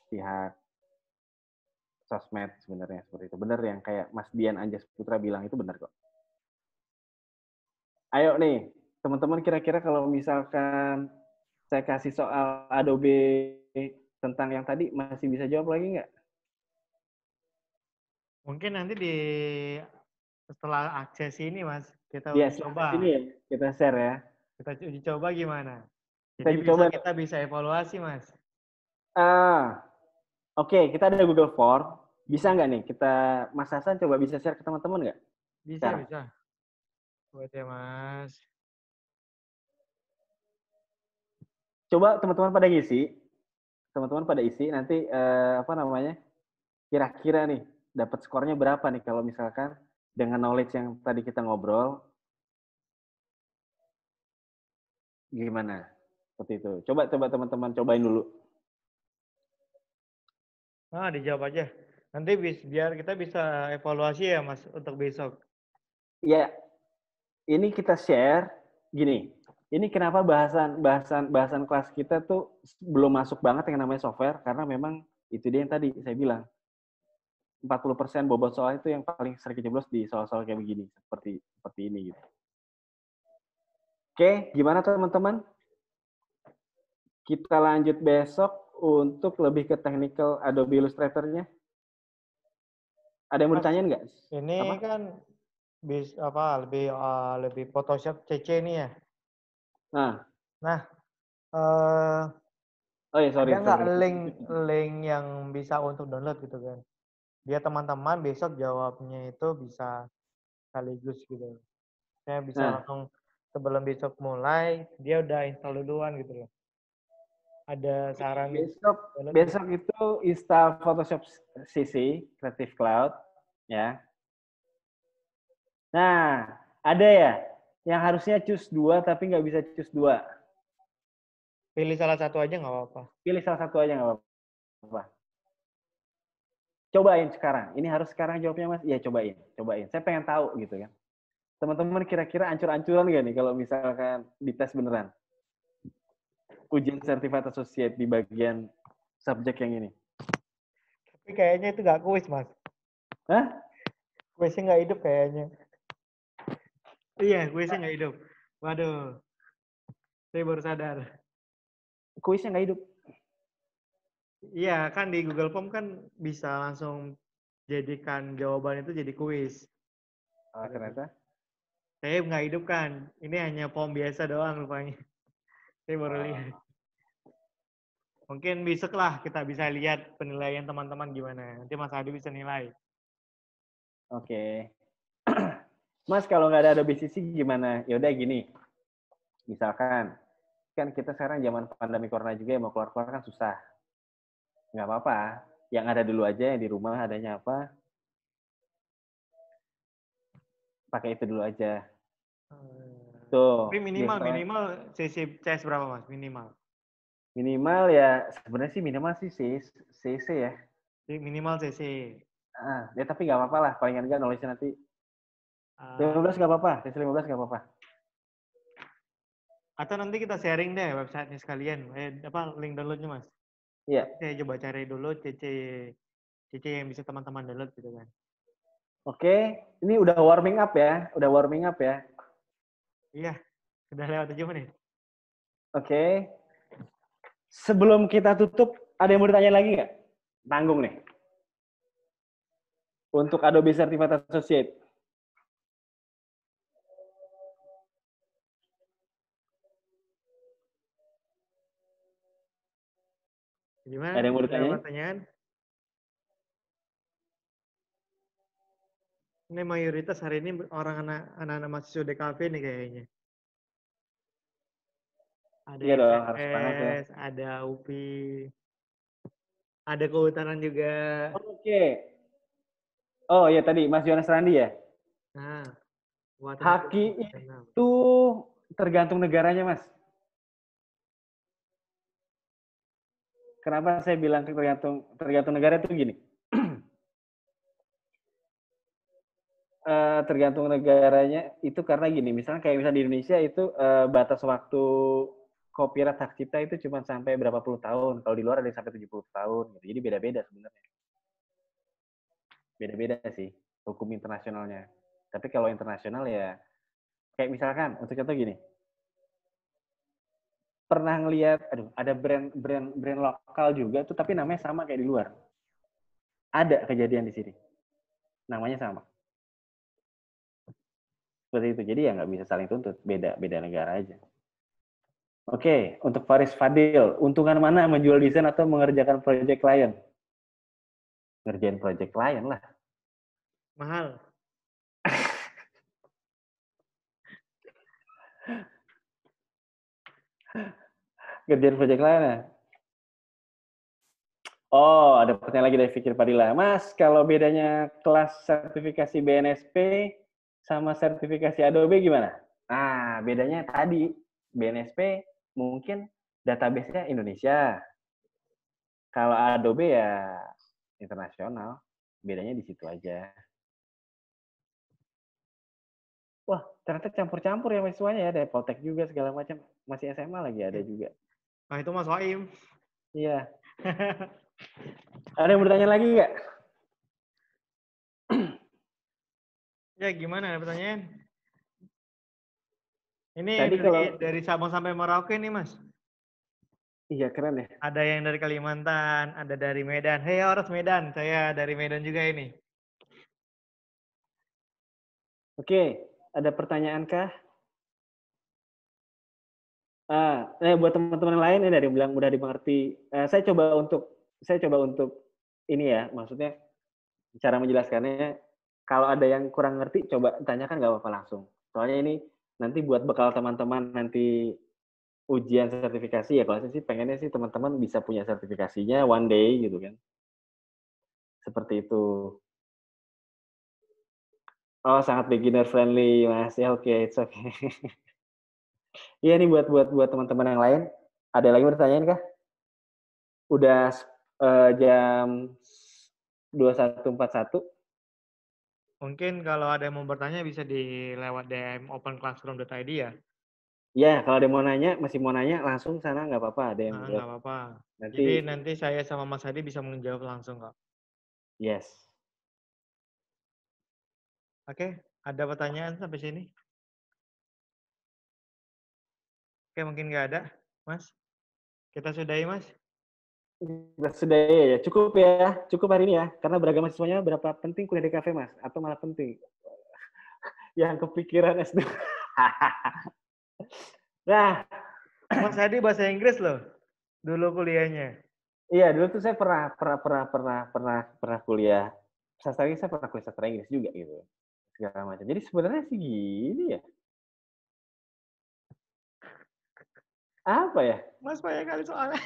pihak sosmed sebenarnya seperti itu. Benar yang kayak Mas Dian Anjas Putra bilang itu benar kok. Ayo nih, teman-teman kira-kira kalau misalkan saya kasih soal Adobe tentang yang tadi, masih bisa jawab lagi nggak? Mungkin nanti setelah akses ini, Mas, kita Ya, uji coba. Sini ya, kita share ya. Kita uji coba gimana? Jadi kita bisa evaluasi, Mas. Oke, kita ada Google Form. Bisa nggak nih kita, Mas Hasan coba bisa share ke teman-teman nggak? Bisa. Buat ya, Mas. Coba teman-teman pada isi. Nanti kira-kira nih dapat skornya berapa nih kalau misalkan dengan knowledge yang tadi kita ngobrol, gimana? Seperti itu. Coba teman-teman cobain dulu. Dijawab aja. Nanti biar kita bisa evaluasi ya, Mas, untuk besok. Ya, ini kita share gini. Ini kenapa bahasan kelas kita tuh belum masuk banget yang namanya software, karena memang itu dia yang tadi saya bilang. 40% bobot soal itu yang paling sering kejeblos di soal-soal kayak begini, seperti ini gitu. Oke, gimana teman-teman? Kita lanjut besok untuk lebih ke technical Adobe Illustrator-nya. Ada yang mau ditanyain nggak? Ini kan lebih Photoshop CC nih ya. Ada nggak link yang bisa untuk download gitu kan? Biar teman-teman besok jawabnya itu bisa sekaligus gitu. Saya bisa langsung sebelum besok mulai, dia udah install duluan gitu loh. Ada saran besok itu install Photoshop CC Creative Cloud ya. Nah, ada ya yang harusnya choose 2 tapi nggak bisa choose 2. Pilih salah satu aja nggak apa-apa. Pilih salah satu aja nggak apa-apa. Cobain sekarang. Ini harus sekarang jawabnya, Mas? Iya, cobain. Saya pengen tahu gitu kan. Teman-teman kira-kira ancur-ancuran nggak nih kalau misalkan dites beneran? Ujian Certified Associate di bagian subjek yang ini. Tapi kayaknya itu nggak kuis, Mas. Hah? Kuisnya nggak hidup kayaknya. Iya, kuisnya nggak hidup. Waduh. Saya baru sadar. Kuisnya nggak hidup? Iya, kan di Google Form kan bisa langsung jadikan jawaban itu jadi kuis. Ternyata? Saya nggak hidup kan. Ini hanya form biasa doang rupanya. Saya baru lihat. Mungkin besok lah kita bisa lihat penilaian teman-teman gimana. Nanti Mas Adi bisa nilai. Oke. Mas, kalau nggak ada Adobe CC gimana? Ya udah gini. Misalkan, kan kita sekarang zaman pandemi corona juga, mau keluar-keluar kan susah. Nggak apa-apa. Yang ada dulu aja, yang di rumah adanya apa. Pakai itu dulu aja. Tuh. Tapi minimal CC CS berapa, Mas? Minimal. Minimal ya sebenarnya sih minimal sih CC ya. Minimal CC. Ya tapi nggak apa-apa lah, paling enggak knowledge nanti 15 nggak apa-apa, CC 15 nggak apa-apa. Atau nanti kita sharing deh websitenya sekalian, link downloadnya Mas. Iya. Saya coba cari dulu CC yang bisa teman-teman download gitu kan. Oke, ini udah warming up ya, Iya, sudah lewat 7 menit. Oke. Sebelum kita tutup, ada yang mau ditanya lagi nggak? Tanggung nih. Untuk Adobe Certified Associate. Gimana? Ada yang mau Ada ditanya? pertanyaan? Ini mayoritas hari ini orang anak-anak mahasiswa DKV nih kayaknya. Ada Iya dong, harus banget ya. IPS, ada UPI, ada kehutanan juga. Oke. Oh iya tadi Mas Yohanes Randi ya. Nah, Haki itu tergantung negaranya Mas. Kenapa saya bilang tergantung negara itu gini. Tergantung negaranya itu karena gini, misalnya di Indonesia itu batas waktu copyright hak cipta itu cuma sampai berapa puluh tahun. Kalau di luar ada yang sampai 70 tahun. Gitu. Jadi beda-beda sebenarnya. Beda-beda sih hukum internasionalnya. Tapi kalau internasional ya, kayak misalkan untuk contoh gini, pernah ngelihat, ada brand lokal juga tuh, tapi namanya sama kayak di luar. Ada kejadian di sini, namanya sama. Seperti itu. Jadi ya nggak bisa saling tuntut, beda negara aja. Oke, untuk Faris Fadil, untungan mana menjual desain atau mengerjakan proyek klien? Ngerjain proyek klien lah. Mahal. Ngerjain proyek klien ya? Oh, ada pertanyaan lagi dari Fikir Padilla. Mas, kalau bedanya kelas sertifikasi BNSP sama sertifikasi Adobe gimana? Nah, bedanya tadi, BNSP mungkin database-nya Indonesia. Kalau Adobe ya internasional. Bedanya di situ aja. Wah, ternyata campur-campur ya mahasiswanya ya. Ada Poltek juga segala macam. Masih SMA lagi ada juga. Nah, itu Mas Waim. Iya. Ada yang bertanya lagi nggak? Ya, gimana? Ada pertanyaan? Ini Tadi dari Sabang sampai Merauke nih, Mas. Iya, keren ya. Ada yang dari Kalimantan, ada dari Medan. Hei, harus Medan. Saya dari Medan juga ini. Oke, ada pertanyaan kah? Buat teman-teman lain ini dari bilang mudah dimengerti. Saya coba untuk ini ya, maksudnya cara menjelaskannya. Kalau ada yang kurang ngerti, coba tanyakan nggak apa-apa langsung. Soalnya ini nanti buat bekal teman-teman nanti ujian sertifikasi ya. Kalau saya sih pengennya sih teman-teman bisa punya sertifikasinya one day gitu kan. Seperti itu. Oh, sangat beginner friendly, Mas. Ya, oke, it's okay. Iya nih buat teman-teman yang lain. Ada lagi pertanyaan kah? Udah jam 21.41. Mungkin kalau ada yang mau bertanya bisa di lewat DM openclassroom.id ya. Ya, kalau ada yang mau nanya, masih mau nanya, langsung sana nggak apa-apa. Ada yang nggak apa-apa. Nanti, jadi nanti saya sama Mas Hadi bisa menjawab langsung kok. Yes. Oke, ada pertanyaan sampai sini? Oke, mungkin nggak ada, Mas. Kita sudahi, Mas. Sudah ya, cukup hari ini ya. Karena beragam mahasiswanya berapa penting kuliah di kafe, Mas? Atau malah penting? Yang kepikiran S2. Nah, Mas Hadi bahasa Inggris loh, dulu kuliahnya. Iya, dulu tuh saya pernah kuliah sastra Inggris, saya pernah kuliah sastra Inggris juga gitu. Segala macam. Jadi sebenarnya sih gini ya. Apa ya? Mas banyak kali soalnya.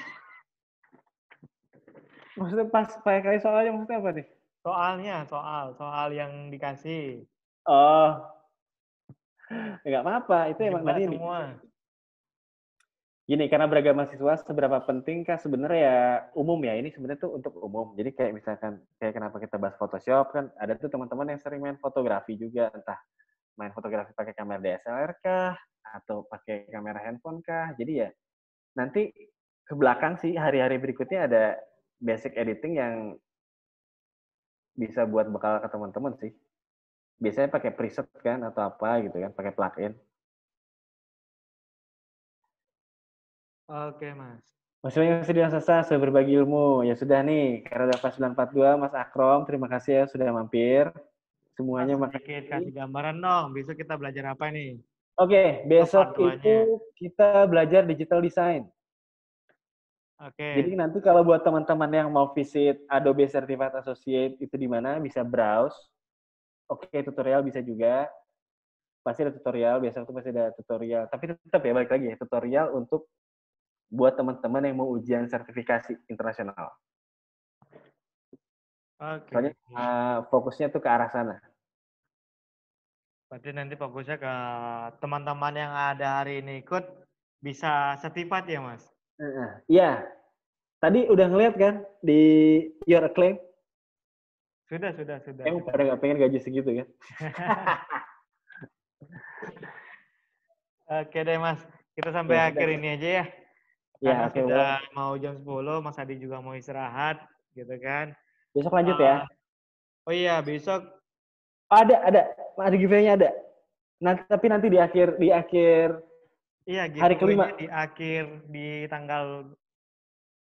Maksudnya pas banyak kali soalnya maksudnya apa nih? Soal yang dikasih. Oh. Enggak apa-apa, itu emang nanti semua. Gini, karena beragam mahasiswa, seberapa pentingkah sebenarnya ya umum ya, ini sebenarnya tuh untuk umum. Jadi kayak misalkan, kayak kenapa kita bahas Photoshop, kan ada tuh teman-teman yang sering main fotografi juga, entah main fotografi pakai kamera DSLR kah, atau pakai kamera handphone kah. Jadi ya, nanti ke belakang sih, hari-hari berikutnya ada basic editing yang bisa buat bekal ke teman-teman sih. Biasanya pakai preset kan, atau apa gitu kan, pakai plugin. Oke, Mas. Mas Iwan Sudirman Sasa sudah berbagi ilmu. Ya sudah nih, karena udah kelas 942, Mas Akrom, terima kasih ya sudah mampir. Mas, Semuanya sedikit kasih makasih. gambaran dong. Besok kita belajar apa nih? Oke, Untuk part besok 2-nya. itu kita belajar digital design. Jadi Oke. nanti kalau buat teman-teman yang mau visit Adobe Certified Associate itu di mana, bisa browse. Oke, tutorial bisa juga. Pasti ada tutorial, biasanya itu pasti ada tutorial. Tapi tetap ya, balik lagi ya, tutorial untuk buat teman-teman yang mau ujian sertifikasi internasional. Soalnya Oke. fokusnya tuh ke arah sana. Berarti nanti fokusnya ke teman-teman yang ada hari ini ikut bisa sertifikat ya, Mas? Iya. Tadi udah ngeliat kan di Your Acclaim? Sudah. Emang pada nggak pengen gaji segitu kan? Oke deh, Mas. Kita sampai Ya, akhir sudah. ini aja ya. Ya, Karena oke, sudah boleh. mau jam 10, Mas Adi juga mau istirahat, gitu kan. Besok lanjut ya. Oh iya, besok Ada giveaway-nya ada. Tapi nanti di akhir iya hari kelima. giveaway-nya di akhir di tanggal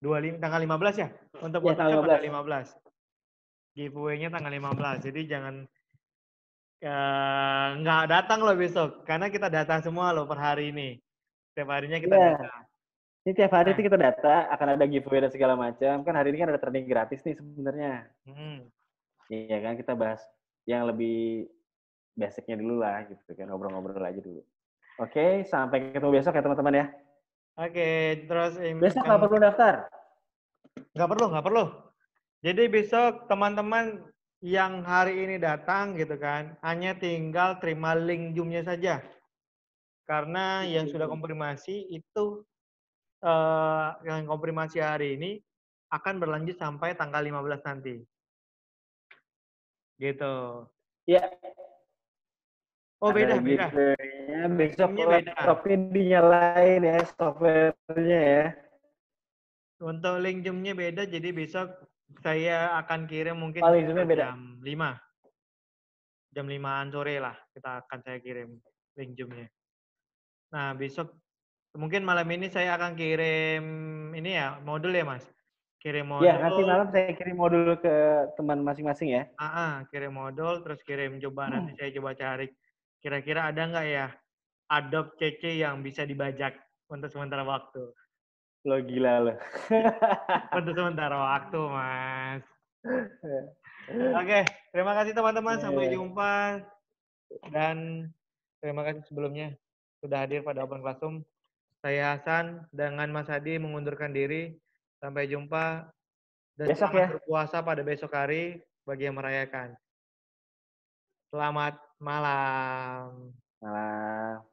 15 ya? Untuk Ya, tanggal Photoshop ada 15. 15. Giveaway-nya tanggal 15. Jadi jangan nggak datang loh besok. Karena kita datang semua loh per hari ini. Setiap harinya kita Iya. datang. Ini tiap hari Nah. itu kita data, akan ada giveaway dan segala macam. Kan hari ini kan ada training gratis nih sebenarnya. Iya kan, kita bahas yang lebih basicnya dulu lah gitu kan, ngobrol-ngobrol aja dulu. Oke, sampai ketemu besok ya teman-teman ya. Oke, terus Besok nggak perlu daftar. Nggak perlu. Jadi besok teman-teman yang hari ini datang gitu kan, hanya tinggal terima link Zoom-nya saja. Karena yang sudah konfirmasi itu yang konfirmasi hari ini akan berlanjut sampai tanggal 15 nanti. Gitu. Iya. Oh, beda. Giveaway-nya besok Linknya beda. laptopnya dinyalain ya, software-nya ya. Untuk link Zoom-nya beda, jadi besok saya akan kirim mungkin Link Zoom-nya beda. jam 5. Jam 5-an sore lah saya kirim link Zoom-nya. Nah, besok mungkin malam ini saya akan kirim ini ya, modul ya, Mas? Kirim modul. Ya, nanti malam saya kirim modul ke teman masing-masing ya. Kirim modul, terus kirim coba nanti saya coba cari kira-kira ada nggak ya Adobe CC yang bisa dibajak untuk sementara waktu. Lo gila lo. Untuk sementara waktu, Mas. Oke, terima kasih teman-teman. Sampai jumpa. Dan terima kasih sebelumnya sudah hadir pada Open Classroom. Saya Hasan dengan Mas Hadi mengundurkan diri. Sampai jumpa. Dan Besok selamat ya. berpuasa pada besok hari bagi yang merayakan. Selamat malam. Malam.